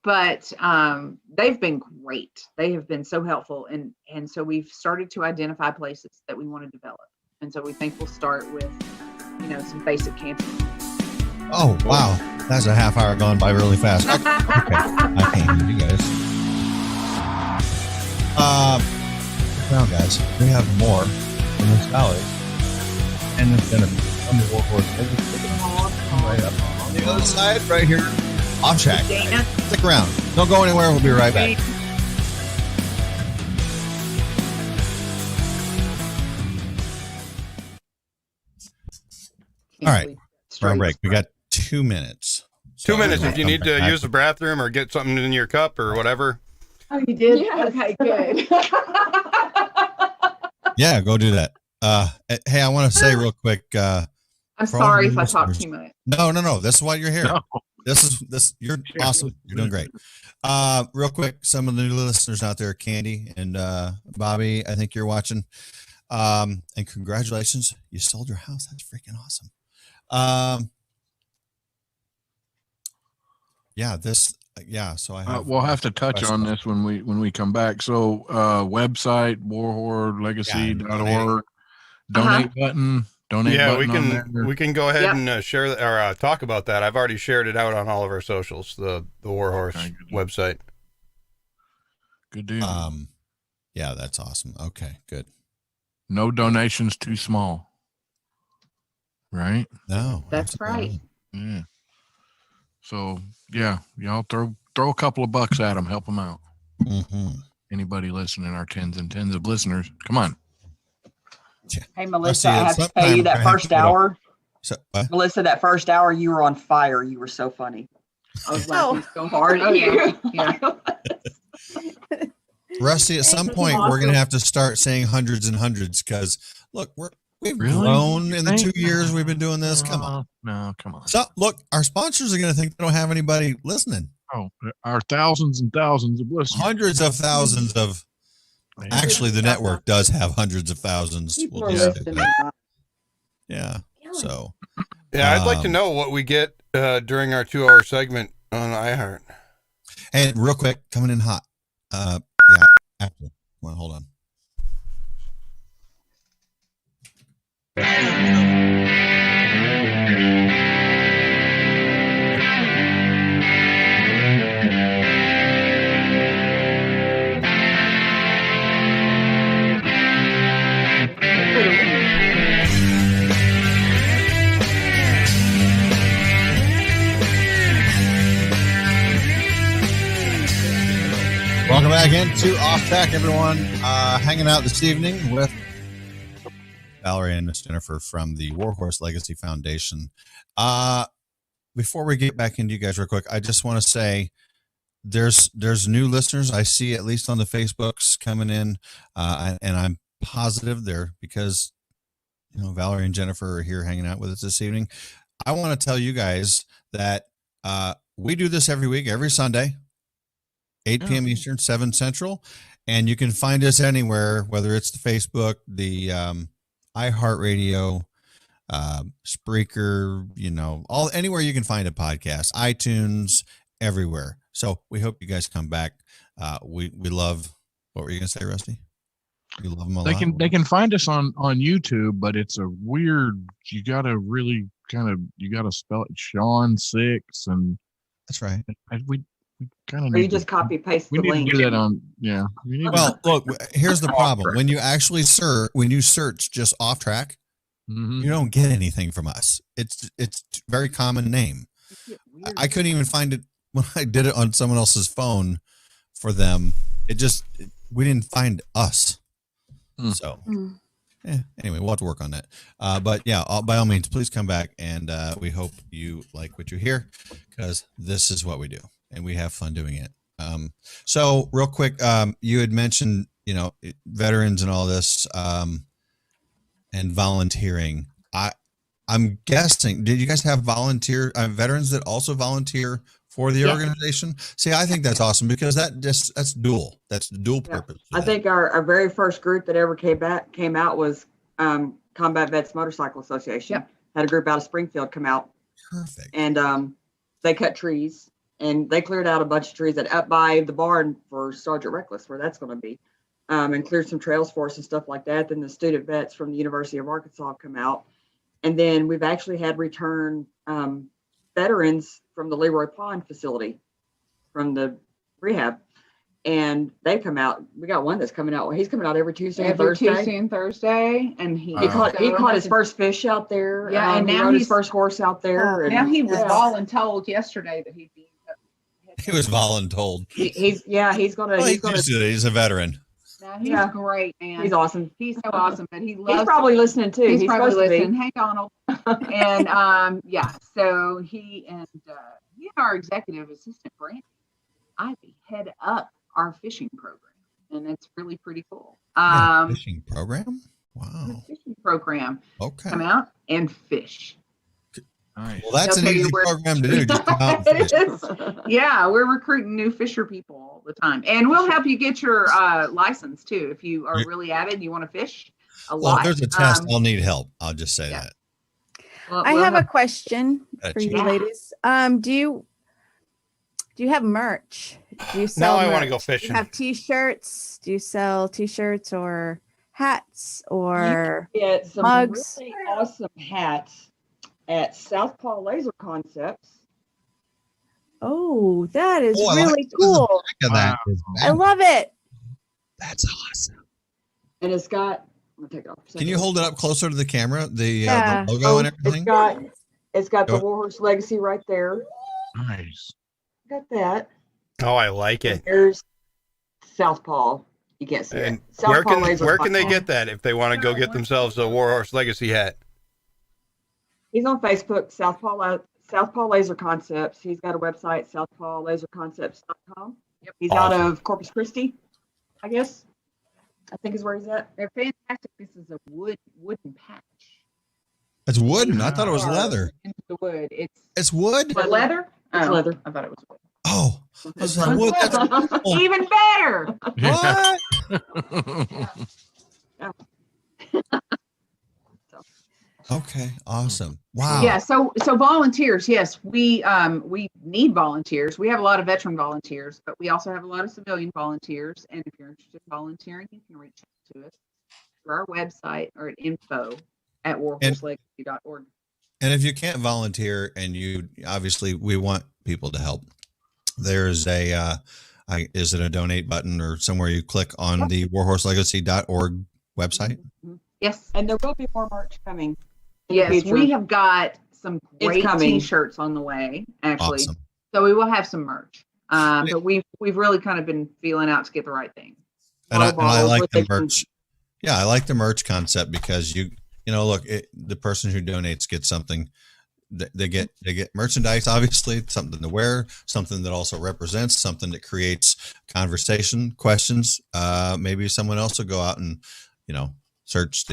But they've been great. They have been so helpful. And so we've started to identify places that we want to develop. And so we think we'll start with, some basic camping. Oh, wow. That's a half hour gone by really fast. Okay. I can't hear you guys. Now, guys, we have more in this valley. And it's going to be on the Warhorse. Right up on the other side, right here. Off track. Stick around. Don't go anywhere. We'll be right back. All right. Strong break. We got 2 minutes. 2 minutes if you need to use the bathroom or get something in your cup or whatever. Oh, you did? Yes. Okay, good. Yeah, go do that. Hey, I want to say real quick. I'm sorry if I talk too much. No. This is why you're here. No. You're awesome. You're doing great. Real quick, some of the new listeners out there, Candy and Bobby, I think you're watching. And congratulations, you sold your house. That's freaking awesome. So I have, we'll have to touch on this when we come back. So website warhorlegacy.org, donate button. We can go ahead and share or talk about that. I've already shared it out on all of our socials, the Warhorse website. Good deal. Yeah, that's awesome. Okay, good. No donations too small. Right? No. That's right. Yeah. So yeah, y'all throw a couple of bucks at them, help them out. Mm-hmm. Anybody listening, our tens and tens of listeners, come on. Hey, Melissa, I have to tell you that first hour. Melissa, that first hour, you were on fire. You were so funny. I was laughing so hard at you. Yeah. Rusty, at some point, we're going to have to start saying hundreds and hundreds because, look, we've grown in the 2 years we've been doing this. Come on. No, come on. So, look, our sponsors are going to think they don't have anybody listening. Oh, our thousands and thousands of listeners. Hundreds of thousands of. Actually, the network does have hundreds of thousands. Yeah. So. Yeah, I'd like to know what we get during our 2 hour segment on iHeart. And real quick, coming in hot. After. Well, hold on. Welcome back into Off Track, everyone. Hanging out this evening with Valerie and Miss Jennifer from the Warhorse Legacy Foundation. Before we get back into you guys real quick, I just want to say there's new listeners I see, at least on the Facebooks, coming in, and I'm positive they're because Valerie and Jennifer are here hanging out with us this evening. I want to tell you guys that we do this every week, every Sunday. 8 p.m. Eastern, 7 Central. And you can find us anywhere, whether it's the Facebook, the iHeartRadio, Spreaker, anywhere you can find a podcast, iTunes, everywhere. So we hope you guys come back. We love, what were you going to say, Rusty? You love them a lot? They can find us on YouTube, but it's a weird, you got to spell it Sean 6. And that's right. We kind of or you just copy paste the link. link. Do that on, Well, look, here's the problem. When you actually search just Off Track, you don't get anything from us. It's a very common name. I couldn't even find it when I did it on someone else's phone for them. We didn't find us. So anyway, we'll have to work on that. But yeah, by all means, please come back, and we hope you like what you hear, because this is what we do. And we have fun doing it. So real quick, you had mentioned, veterans and all this, and volunteering. I'm guessing, did you guys have veterans that also volunteer for the organization? See, I think that's awesome because that's dual. That's dual purpose. I think our very first group that ever came out was Combat Vets Motorcycle Association. Had a group out of Springfield come out. Perfect. And they cut trees. And they cleared out a bunch of trees that up by the barn for Sergeant Reckless, where that's going to be. and cleared some trails for us and stuff like that. Then the student vets from the University of Arkansas come out. And then we've actually had return veterans from the Leroy Pond facility from the rehab. And they come out. We got one that's coming out. Well, he's coming out every Tuesday and Thursday. Tuesday and Thursday, and he caught his first fish out there. Yeah, and he now rode his he's first horse out there. And now he was voluntold yesterday that he'd be. He was voluntold. He's gonna. Well, he's a veteran. No, he's great, man. He's awesome. He's so awesome, but he loves. He's probably listening too. He's probably listening. To be. Hey, Donald. And yeah, so he and our executive assistant Brandy Ivy head up our fishing program, and it's really pretty cool. Fishing program? Wow. Fishing program. Okay. Come out and fish. Nice. Well, that's an easy program to do. Just come out and fish. Yeah, we're recruiting new fisher people all the time, and we'll help you get your license too if you are really avid and you want to fish a lot. Well, if there's a test, I'll need help. I'll just say that. Well, I have a question for you Yeah. ladies. Do you have merch? Do you sell Now I want to merch? go Do fishing. you have t-shirts? Do you sell t-shirts or hats or Get some mugs? really awesome hats at Southpaw Laser Concepts. Oh, that is Oh, I really like cool. Look at that. I love it. That's awesome. And it's got. I'm gonna take it off. for a Can you second. hold it up closer to the camera? The Yeah. logo and everything? It's got the Go. Warhorse Legacy right there. Nice. Got that. Oh, I like it. There's Southpaw. You can't see And it. Southpaw where can they Laser get that if they want to go get themselves a Warhorse Legacy hat? He's on Facebook, Southpaw Laser Concepts. He's got a website, southpawlaserconcepts.com. Yep. He's out Awesome. of Corpus Christi, I guess. I think is where he's at. They're fantastic. This is a wooden patch. It's wooden. I thought it was leather. Into the wood. It's wood? What, leather? It's Oh, leather. I thought it was wood. Oh, I was like, wood. That's cool. Even better. What? Okay, awesome. Wow. Yeah. So volunteers. Yes, we need volunteers. We have a lot of veteran volunteers, but we also have a lot of civilian volunteers. And if you're interested in volunteering, you can reach out to us through our website or at info@warhorselegacy.org. And if you can't volunteer, and you obviously, we want people to help. There's a is it a donate button or somewhere you click on the warhorselegacy.org website? Yes. And there will be more merch coming. in the Yes, future. we have got some It's great coming. T-shirts on the way, actually. Awesome. So we will have some merch. But we've really kind of been feeling out to get the right thing. And I Balls, like what the they can- merch. Yeah, I like the merch concept because you know, look, the person who donates gets something. They get merchandise, obviously, something to wear, something that also represents, something that creates conversation, questions. Maybe someone else will go out and, search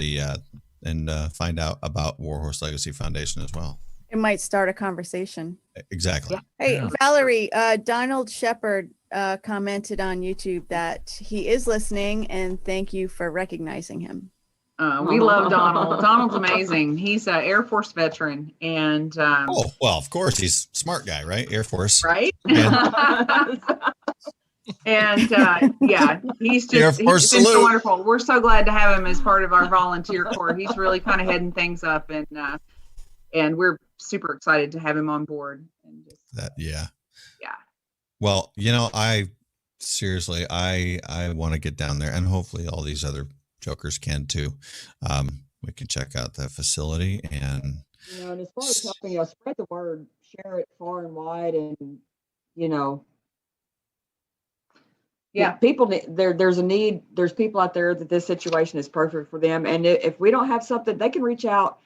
and find out about Warhorse Legacy Foundation as well. It might start a conversation. Exactly. Hey, Yeah. Valerie, Donald Shepard commented on YouTube that he is listening and thank you for recognizing him. We love Donald. Donald's amazing. He's an Air Force veteran, and Oh, well, of course, he's a smart guy, right? Air Force. right. Yeah. And yeah, he's Air just Force he's been so salute. wonderful. We're so glad to have him as part of our volunteer corps. He's really kind of heading things up, and we're super excited to have him on board. And just, Yeah. yeah. Well, I seriously, I want to get down there, and hopefully all these other jokers can too. We can check out that facility, and And as far as helping us spread the word, share it far and wide, and Yeah. people there's a need. There's people out there that this situation is perfect for them, and if we don't have something, they can reach out.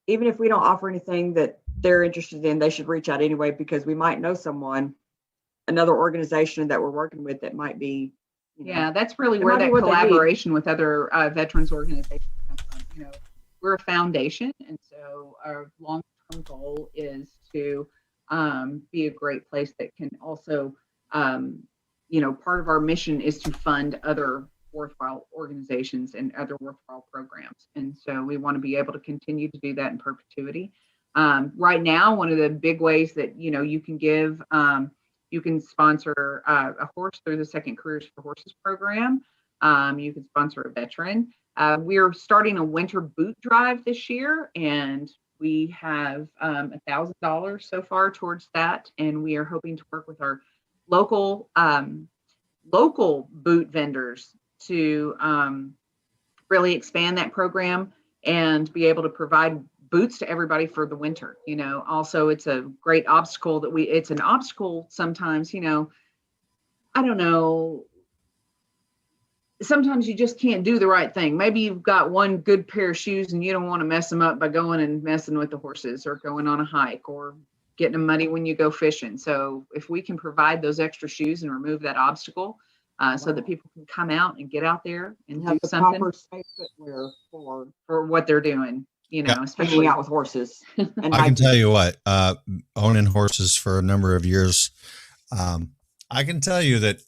Even if we don't offer anything that they're interested in, they should reach out anyway, because we might know someone, another organization that we're working with that might be. Yeah, that's really It where might be that what they need. collaboration with other veterans organizations comes from. We're a foundation, and so our long-term goal is to be a great place that can also, part of our mission is to fund other worthwhile organizations and other worthwhile programs. And so we want to be able to continue to do that in perpetuity. Right now, one of the big ways that, you can give, you can sponsor a horse through the Second Careers for Horses program. You can sponsor a veteran. We're starting a winter boot drive this year, and we have $1,000 so far towards that. And we are hoping to work with our local boot vendors to really expand that program and be able to provide boots to everybody for the winter. Also it's a great obstacle it's an obstacle sometimes, I don't know. Sometimes you just can't do the right thing. Maybe you've got one good pair of shoes and you don't want to mess them up by going and messing with the horses or going on a hike or getting them muddy when you go fishing. So if we can provide those extra shoes and remove that obstacle, so that people can come out and get out there and have do the something proper safe footwear for what they're doing, especially hanging out with horses. And I can tell you what, owning horses for a number of years, I can tell you that,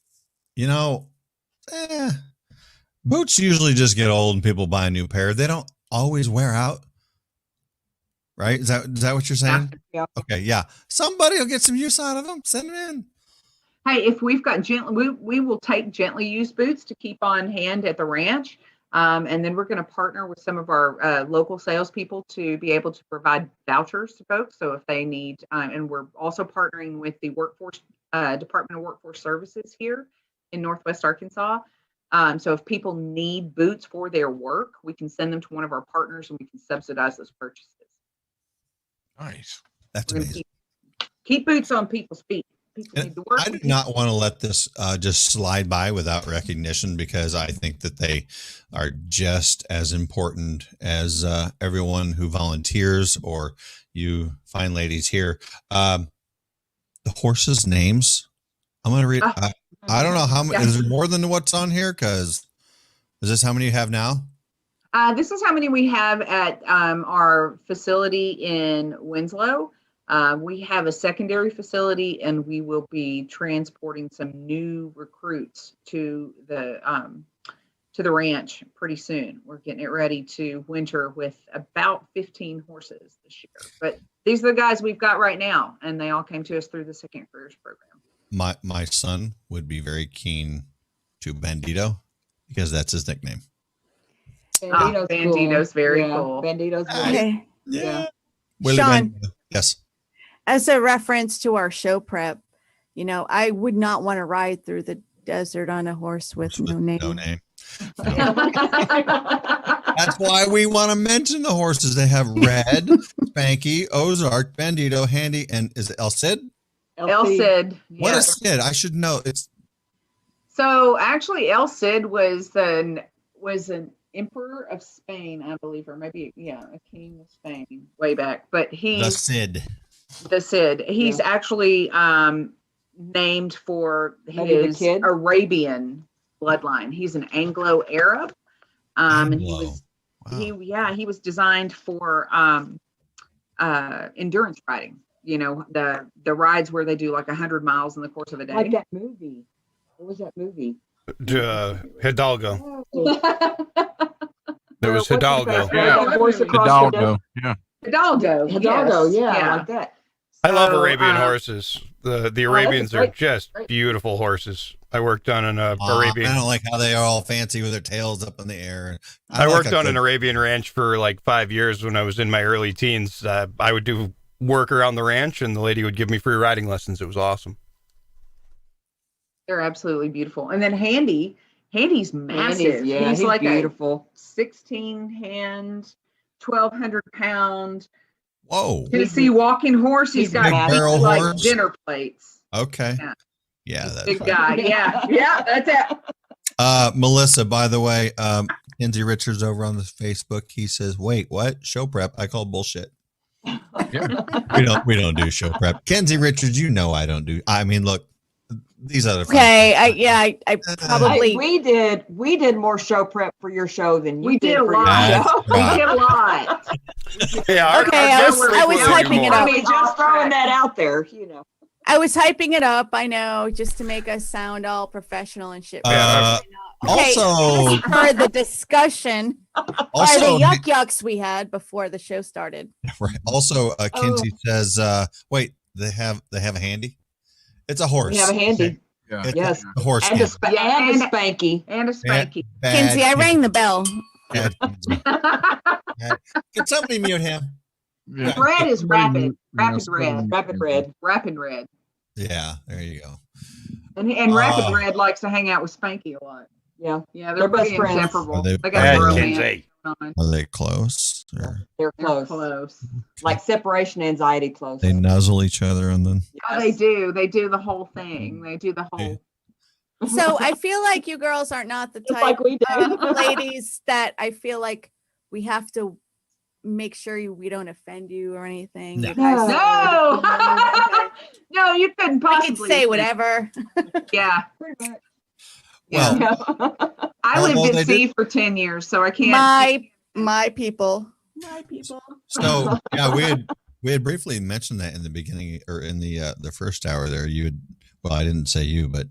boots usually just get old and people buy a new pair. They don't always wear out. Right? Is that what you're saying? Yeah. Okay. Yeah. Somebody will get some use out of them. Send them in. Hey, if we've got we will take gently used boots to keep on hand at the ranch. And then we're going to partner with some of our local salespeople to be able to provide vouchers to folks. So if they need, and we're also partnering with the Department of Workforce Services here in Northwest Arkansas. So if people need boots for their work, we can send them to one of our partners and we can subsidize those purchases. Nice. That's amazing. Keep boots on people's feet. People need to work. I do not want to let this just slide by without recognition, because I think that they are just as important as everyone who volunteers or you fine ladies here. The horses' names. I'm going to read. I don't know how many. Is there more than what's on here? Because is this how many you have now? This is how many we have at our facility in Winslow. We have a secondary facility, and we will be transporting some new recruits to the ranch pretty soon. We're getting it ready to winter with about 15 horses this year. But these are the guys we've got right now, and they all came to us through the Second Careers program. My son would be very keen to Bandito because that's his nickname. Bandito's very cool. Bandito's Okay. Yeah. Willie Sean. Bandito. Yes. As a reference to our show prep, I would not want to ride through the desert on a horse with no name. No name. No. That's why we want to mention the horses. They have Red, Spanky, Ozark, Bandito, Handy, and is it El Cid? El Cid. What is Cid? I should know. So actually, El Cid was an emperor of Spain, I believe, or maybe a king of Spain way back. But the Cid. The Cid. He's actually named for his Arabian bloodline. He's an Anglo-Arab, and he was designed for endurance riding. The rides where they do like 100 miles in the course of a day. Like that movie. What was that movie? Hidalgo. There was Hidalgo. Hidalgo. Yeah. Hidalgo. Yeah, like that. I love Arabian horses. The Arabians are just beautiful horses. I worked on an Arabian. I don't like how they are all fancy with their tails up in the air. I worked on an Arabian ranch for like 5 years when I was in my early teens. I would do work around the ranch, and the lady would give me free riding lessons. It was awesome. They're absolutely beautiful. And then Handy's massive. He's like beautiful. A 16-hand, 1,200 pound. Whoa. Tennessee walking horse. He's got like horse. Dinner plates. Okay. Yeah, that's big guy. Yeah, that's it. Melissa, by the way, Kenzie Richards over on the Facebook, he says, "Wait, what? Show prep? I call bullshit." Yeah. we don't do show prep. Kenzie Richards, I don't do. I mean, look, these other. Okay, I probably we did more show prep for your show than you did for your show. We did a lot. Yeah. I was hyping it up. I mean, just throwing that out there, I was hyping it up. I know, just to make us sound all professional and shit. Also, for the discussion, also the yucks we had before the show started. Right. Also, Kenzie says, "Wait, they have a Handy? It's a horse. We have a Handy. Yeah. It's Yes. the horse And a, scandal. and a spanky. And a spanky. Bad Kinsey, I rang the bell. Bad Kinsey. Can somebody mute him? Yeah. Red is rapid. Rapid somebody red. mute Rapid him. red. Rapid red. Yeah, there you go. And Rapid Oh. Red likes to hang out with Spanky a lot. Yeah. Yeah, They're they're best pretty friends. inseparable. Are they They got Bad a romance Kinsey. going on. Are they close? Or They're They're close. close. Like separation anxiety close. they nuzzle each other and then Oh, they do. They do the whole thing. They do the whole. So I feel like you girls are not the Just type like we do. of ladies that I feel like we have to make sure we don't offend you or anything. No. You guys No, no, you couldn't we possibly can say whatever. Yeah, Pretty much. yeah. well, I well, lived they at sea for 10 years, so I can't. My people. My people. so yeah, we had briefly mentioned that in the beginning or in the first hour there. You had, well, I didn't say you, but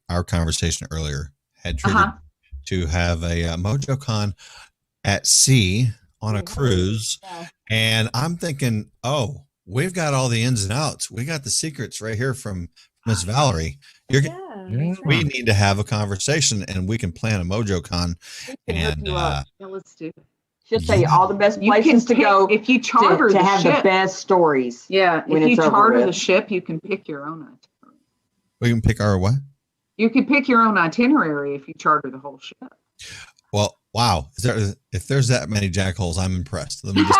our conversation earlier had triggered to have a MojoCon at sea on a cruise, Yeah. and I'm thinking, oh, we've got all the ins and outs. We got the secrets right here from Miss Valerie. Yeah. We need to have a conversation, and we can plan a MojoCon. Can hook And you up. Yeah, let's do it. She'll tell you all the best You can places to go if you charter to the have the ship. best stories. Yeah, when if you it's over charter the with. ship, you can pick your own itinerary. we can pick our what? You can pick your own itinerary if you charter the whole ship. Well, wow. If there's that many jackholes, I'm impressed. Let me just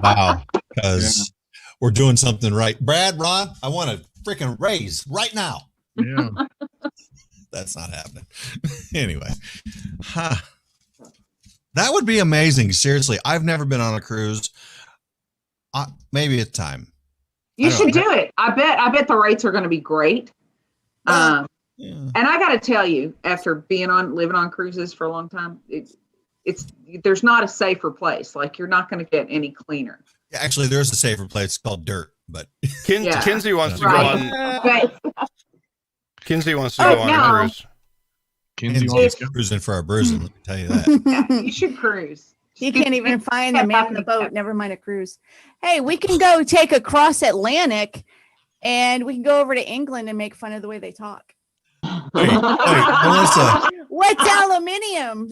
wow, because we're doing something right. Brad, Ron, I want a freaking raise right now. Yeah. That's not happening. Anyway, that would be amazing. Seriously, I've never been on a cruise. Maybe it's time. You I don't should know. do it. I bet the rates are going to be great. Well, And I got to tell you, after living on cruises for a long time, there's not a safer place. Like you're not going to get any cleaner. Actually, there's a safer place called dirt, but Yeah. Kinsey wants to Right. go on. But Kinsey wants to Oh, go on no. a cruise. Kinsey Kinsey's wants to go. cruising for a bruising. Let me tell you that. yeah, you should cruise. You can't even find the man on the boat, never mind a cruise. Hey, we can go take a cross Atlantic and we can go over to England and make fun of the way they talk. Hey, Melissa, What's aluminium?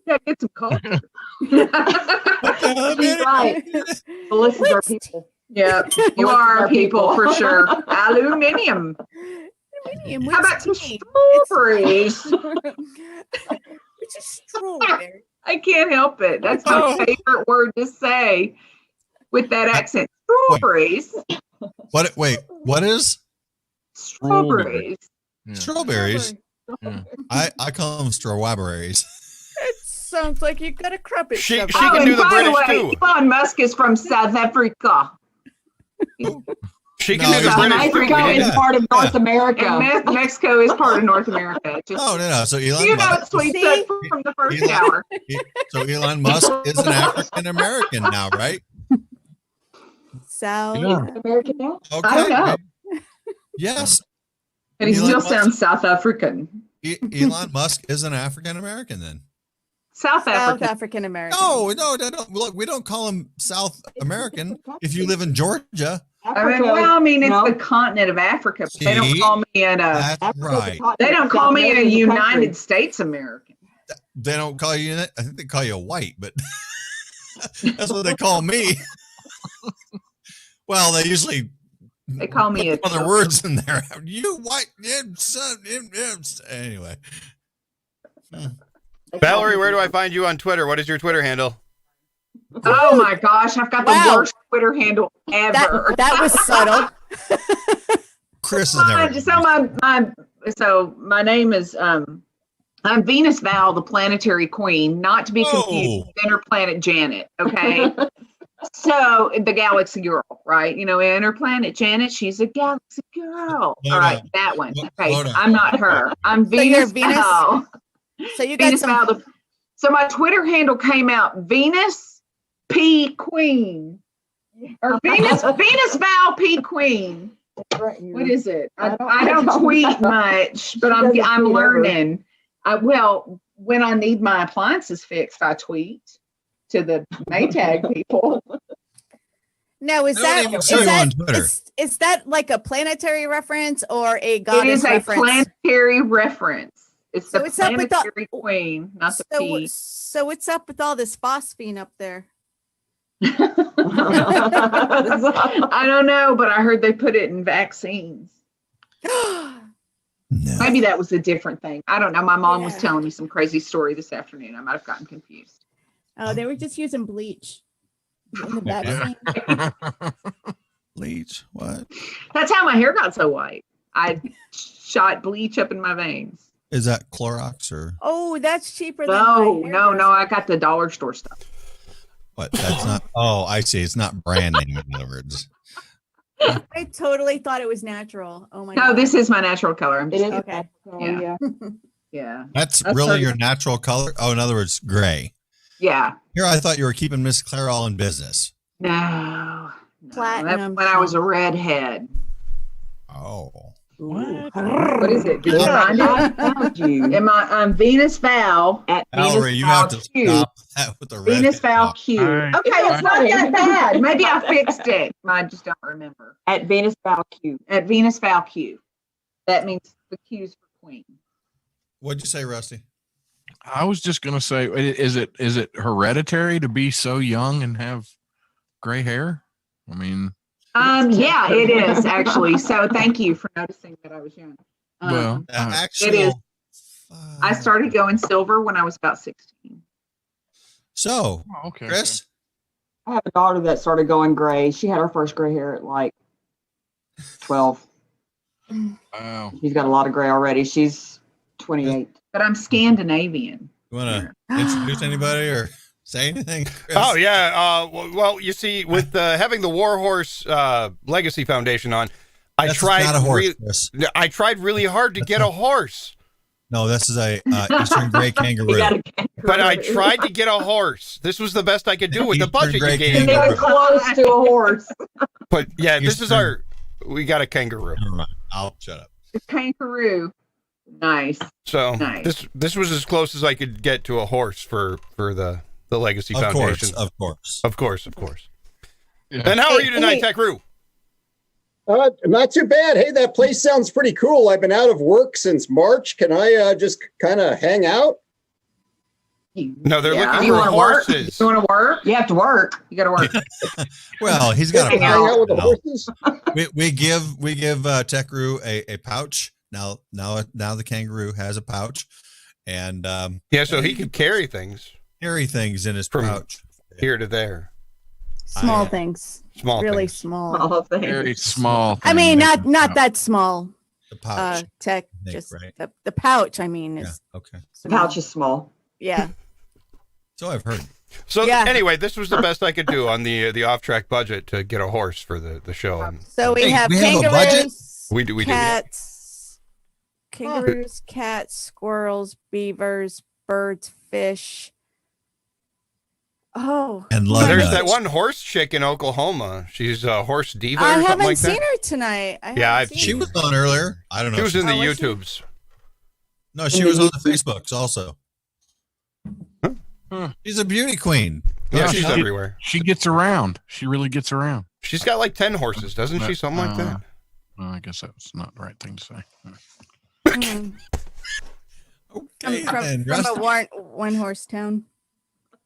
Yeah, get some culture. She's right. Melissa's our What's people. Yeah, you Melissa's are our people people. for sure. Aluminium. aluminium? How about some tea? strawberries? Which is strawberry. I can't help it. That's my favorite word to say with that accent. Strawberries. what? Wait, what is Strawberries. Yeah. strawberries? Yeah. I call them strawberries. It sounds like you got a crumpet. She shoved can in do and the by British way, too. Elon Musk is from South Africa. She No, can do the it's South British too. Mexico We is did- part of North And America. Mexico is part of North America. Just, Oh no! So Elon you know, Musk. it's sweet See? stuff from the first Elon- hour. So Elon Musk is an African American now, right? So Yeah. American now? Okay. I don't know. Yes, And he Elon still Musk. sounds South African. Elon Musk is an African American then. South South African. African American. No, don't look. We don't call him South American if you live in Georgia. I mean, it's no. the continent of Africa. But they don't See? call me That's Africa's a right. continent. They don't call South me a America's a United country. States American. They don't call you that. I think they call you white, but that's what they call me. Well, they usually They call me a put other words in there. You white, son. Anyway. Valerie, where do I find you on Twitter? What is your Twitter handle? Oh my gosh, I've got Wow. the worst Twitter handle ever. That was subtle. Chris is never. So my name is I'm Venus Val, the planetary queen, not to be confused with Inner Planet Janet. Okay. So the galaxy girl, right? You know, Inner Planet Janet, she's a galaxy girl. Hold All right, on. that one. Hold Okay, on. I'm not her. I'm So you're Venus Venus? Val. So you got Venus some. Val. So my Twitter handle came out Venus P Queen. Or Venus Val P Queen. What is it? I don't tweet much, but I'm doesn't tweet ever. learning. When I need my appliances fixed, I tweet to the Maytag people. Now, is I that don't even see you on Twitter. is that like a planetary reference or a goddess It is a reference? planetary reference. It's So the it's up with the- planetary queen, not the so, P. so what's up with all this phosphine up there? I don't know, but I heard they put it in vaccines. No. Maybe that was a different thing. I don't know. My mom was Yeah. telling me some crazy story this afternoon. I might have gotten confused. Oh, they were just using bleach in the vaccine. Bleach. What? That's how my hair got so white. I shot bleach up in my veins. Is that Clorox or Oh, that's cheaper than No, my no, no. hairdresser. I got the dollar store stuff. what? That's not. Oh, I see. It's not brand name, in other words. I totally thought it was natural. Oh my No, god. this is my natural color. I'm It just is. Okay. Yeah. Yeah. Yeah. That's That's really hard. your natural color. Oh, in other words, gray. Yeah. Here, I thought you were keeping Miss Clairol in business. No. No. Platinum. That's when I was a redhead. Oh. What? What is it? Did you find I it? found you I'm Venus Val at Valerie, Venus you Val have to Q. stop that with the red. Venus Val Q. Hi. Okay, it's not that bad. Maybe I fixed it. I just don't remember. At Venus Val Q. At Venus Val Q. That means the Q's for queen. What'd you say, Rusty? I was just gonna say, is it hereditary to be so young and have gray hair? I mean, Yeah, it is actually. So thank you for noticing that I was young. well, Actually, it is. I started going silver when I was about 16. So, oh, okay. Chris, I have a daughter that started going gray. She had her first gray hair at like 12. Wow. She's got a lot of gray already. She's 28. But I'm Scandinavian. you want to introduce anybody or say anything? Chris? Oh yeah. Well, you see, with having the Warhorse Legacy Foundation on, I That's tried. not a horse, Chris. I tried really hard to get a horse, No, this is a Eastern gray kangaroo. You got a kangaroo. but I tried to get a horse. This was the best I could do with the Eastern budget gray you gave me. kangaroo. Getting close to a horse. But yeah, this is Eastern- we got a kangaroo. Never mind. I'll shut up. The kangaroo. Nice. So Nice. this was as close as I could get to a horse for the Legacy Of Foundation. course, of course. Of course, of course. Yeah. And how are you tonight, Hey. Tech Roo? Not too bad. Hey, that place sounds pretty cool. I've been out of work since March. Can I just kind of hang out? No, they're Yeah. looking You for wanna work? horses. You want to work? You have to work. You got to work. Well, he's got a Hang Hang out with the pouch. horses? We give Techroo a pouch. Now the kangaroo has a pouch, and Yeah, so he could carry things carry things in his From- pouch. here to there. Small I- things. Small Really things. small. All things. Very small. I thing mean, that not can- that small. The pouch. Tech. Nick, Just right? the pouch. I mean, Yeah. is Okay. The pouch is small. yeah. So I've heard. So Yeah. anyway, this was the best I could do on the off track budget to get a horse for the show. And So we Hey, have we have a budget? kangaroos, we do. cats, kangaroos, cats, squirrels, beavers, birds, fish. Oh, And love There's nuts. that one horse chick in Oklahoma. She's a horse diva I or something haven't like seen that. her tonight. Yeah, haven't seen She her. was on earlier. I don't know. She was in the Oh, was she? YouTubes. No, she was on the Facebooks also. Huh. She's a beauty queen. Yeah, Yeah, she's she- everywhere. She gets around. She really gets around. She's got like 10 horses, doesn't she? Something like that. Well, I guess that's not the right thing to say. Mm. Okay, from then, a Rusty. one horse town.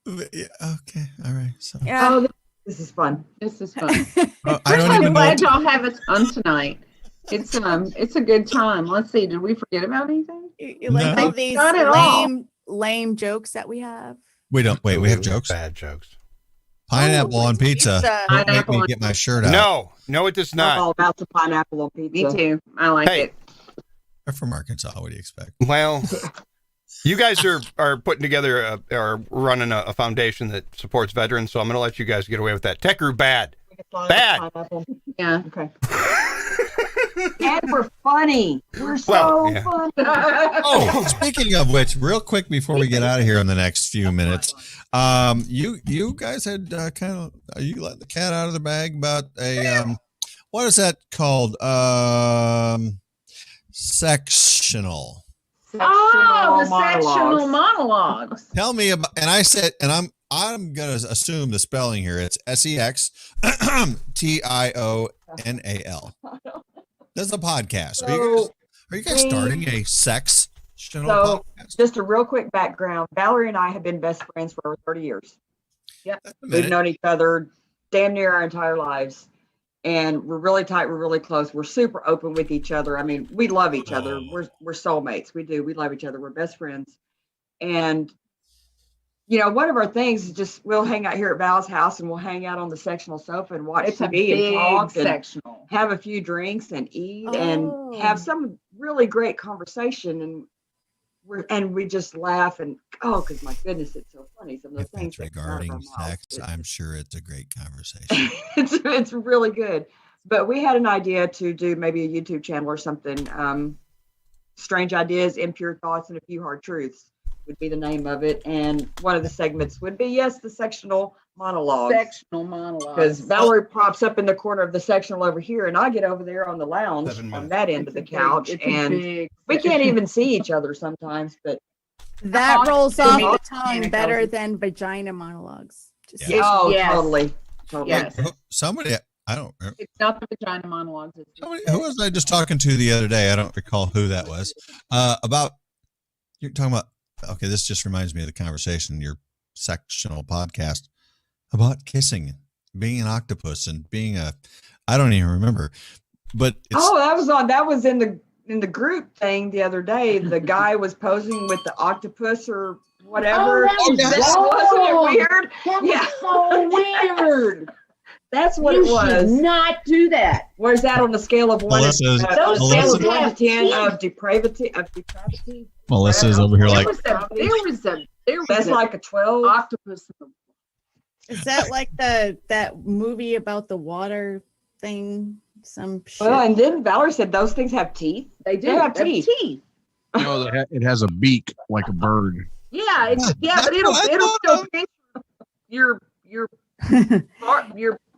Yeah, okay, all right. So Yeah. Oh, This is fun. this is fun. I don't I'm even know. glad y'all have it on tonight. It's a good time. Let's see. Did we forget about anything? You like No. all these Not at all. lame jokes that we have. We don't. Wait, we have jokes. Bad jokes. Pineapple on pizza. pizza. Don't make Pineapple me on get my shirt out. No, it does I'm not. all about some pineapple on Me pizza. too. I like Hey. it. They're from Arkansas. What do you expect? Well, you guys are putting together are running a foundation that supports veterans, so I'm going to let you guys get away with that. Tech Roo bad. Bad. Pineapple. Yeah. Okay. And we're funny. We're so Well, yeah. funny. Oh, speaking of which, real quick before we get out of here in the next few minutes, you guys had you let the cat out of the bag about a what is that called? Sectional. Oh, the monologues. sectional monologues. Tell me about. And I said, and I'm gonna assume the spelling here. It's SEXTIONAL. This is a podcast. Are you guys starting a sex So, podcast? just a real quick background. Valerie and I have been best friends for over 30 years. Yep. We've known each other damn near our entire lives. And we're really tight. We're really close. We're super open with each other. I mean, we love each other. We're soulmates. We do. We love each other. We're best friends. And, you know, one of our things is just we'll hang out here at Val's house and we'll hang out on the sectional sofa and watch It's a TV and big talk and sectional. have a few drinks and eat and have some really great conversation. And we just laugh and because my goodness, it's so funny. Some of the If things it's regarding that come out of our mouths. sex, I'm sure it's a great conversation. It's really good. But we had an idea to do maybe a YouTube channel or something. Strange Ideas, Impure Thoughts, and a Few Hard Truths would be the name of it. And one of the segments would be, yes, the sectional monologue. Sectional monologue. Because Valerie pops up in the corner of the sectional over here, and I get over there on the lounge 7 minutes. on that end of the couch, It's a and big we can't even see each other sometimes. But That rolls Yeah. off Yeah. the tongue better than vagina monologues. Just Yeah. oh, Yes. totally. Yes. Somebody, I don't. It's not the vagina monologues. It's Who was I just talking to the other day? I don't recall who that was. About you're talking about. Okay, this just reminds me of the conversation. Your sectional podcast about kissing, being an octopus, and being a. I don't even remember, but it's, that was in the group thing the other day. The guy was posing with the octopus or whatever. wasn't it weird? That Yeah. so weird. That's what You it was. should not do that. Where's that on the scale of one? Melissa's- On the scale of Melissa- 1 to 10 Melissa- of depravity. Melissa's over here like. That's like a 12. Octopus. Is that like that movie about the water thing? Some shit. Well, and then Valerie said those things have teeth. They do. They have They have teeth. teeth. No, it has a beak like a bird. Yeah, but it'll still pinch your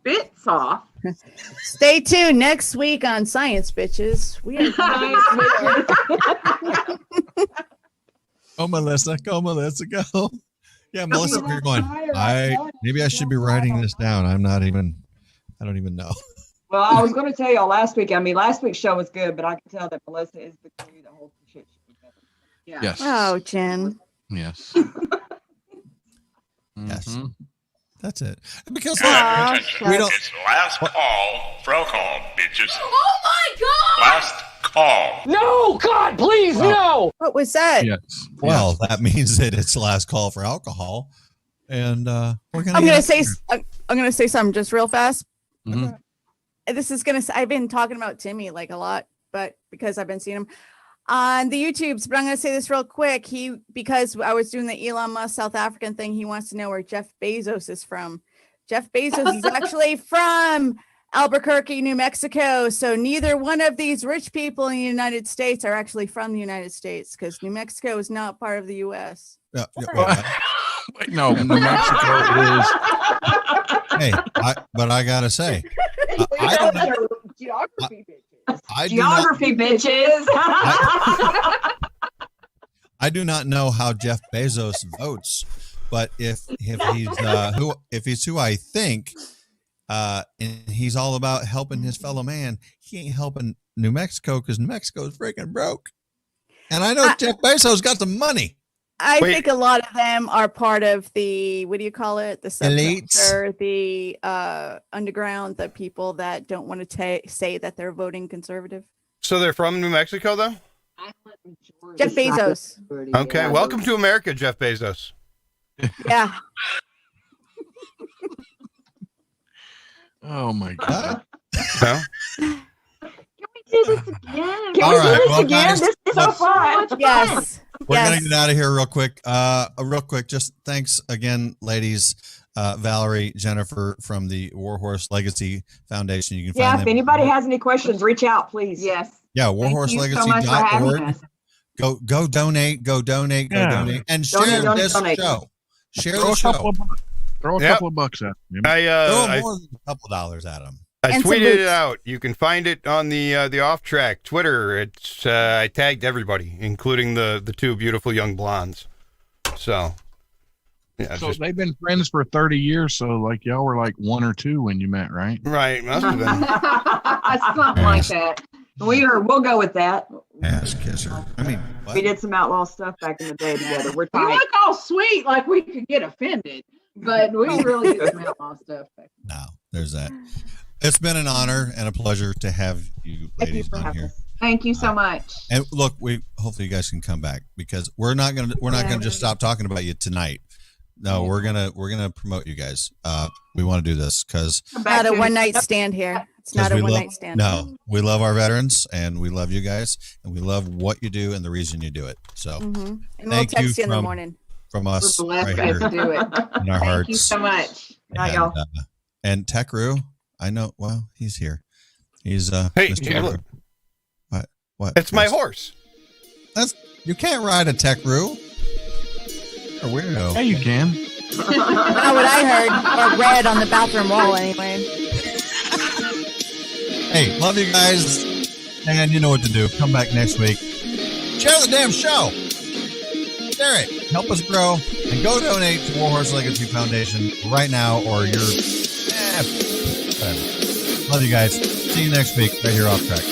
bits off. Stay tuned next week on Science Bitches. We are Go, Melissa. Go, Melissa. Go. Yeah, Melissa, you're going. Maybe I should be writing this down. I don't even know. Well, I was going to tell y'all last week. I mean, last week's show was good, but I can tell that Melissa is the glue that holds the shit together. Yeah. Yes. Oh, Jen. Yes. Yes. Mhm. That's it. Because Aw, we don't. It's last call, Frocom, bitches. Oh my God! Last call. No, God, please, no. What was that? Yes. Well, that means that it's last call for alcohol, and we're gonna. I'm get gonna out say of here. I'm gonna say something just real fast. Mhm. And this is gonna. I've been talking about Timmy like a lot, but because I've been seeing him on the YouTubes. But I'm gonna say this real quick. Because I was doing the Elon Musk South African thing. He wants to know where Jeff Bezos is from. Jeff Bezos is actually from Albuquerque, New Mexico. So neither one of these rich people in the United States are actually from the United States because New Mexico is not part of the U.S. Yeah, yeah, Wait, no, New Mexico is. hey, but I gotta say, I don't know. Geography. I do not. Geography, bitches. I do not know how Jeff Bezos votes, but if he's who I think, and he's all about helping his fellow man, he ain't helping New Mexico because New Mexico is freaking broke. And I know Jeff Bezos got the money. I Wait. think a lot of them are part of the, what do you call it? The Elites. subculture, the underground, the people that don't want to say that they're voting conservative. So they're from New Mexico, though? Jeff Bezos. Okay. Welcome to America, Jeff Bezos. Yeah. Oh my God. No? Do this again. Can All we right, do this well, again? guys, This is so let's- fun. Yes. We're yes. gonna get out of here real quick. Real quick, just thanks again, ladies. Valerie, Jennifer from the Warhorse Legacy Foundation. You can Yeah, find if them. anybody has any questions, reach out, please. Yes. Yeah, Thank you so much for having warhorselegacy.org. us. Go donate, go donate, Yeah. donate, and Donate, share donate, this donate. show. Share Throw the a show. couple of bucks. Throw a Yep. couple of bucks at him. I Throw more than a couple dollars at them. I And some tweeted it boots. out. You can find it on the off track Twitter. It's I tagged everybody, including the two beautiful young blondes. So Yeah, So they've been friends for 30 years. So like y'all were like 1 or 2 when you met, right? Right. Must have been. Something like that. We'll go with that. Ass kisser. I mean, what? We did some outlaw stuff back in the day together. We're We tight. look all sweet, like we could get offended, but we really did some outlaw stuff. No, there's that. It's been an honor and a pleasure to have you ladies on here. Thank you so much. And look, hopefully you guys can come back because we're not gonna just stop talking about you tonight. No, we're gonna promote you guys. We want to do this because Not a one night stand here. It's not a one night stand. No, we love our veterans and we love you guys and we love what you do and the reason you do it. So And we'll text you in the morning. From us We're blessed right here to do it. in our hearts. Thank you so much. Night, y'all. And Tekru, I know. Well, he's here. He's Hey, Mr. yeah, look. What? It's my horse. You can't ride a Tekru. A weirdo. Yeah, you can. Not what I heard or read on the bathroom wall, anyway. Hey, love you guys. And you know what to do. Come back next week. Share the damn show. Share it. Help us grow. And go donate to Warhorse Legacy Foundation right now or you're... whatever. Love you guys. See you next week right here off track.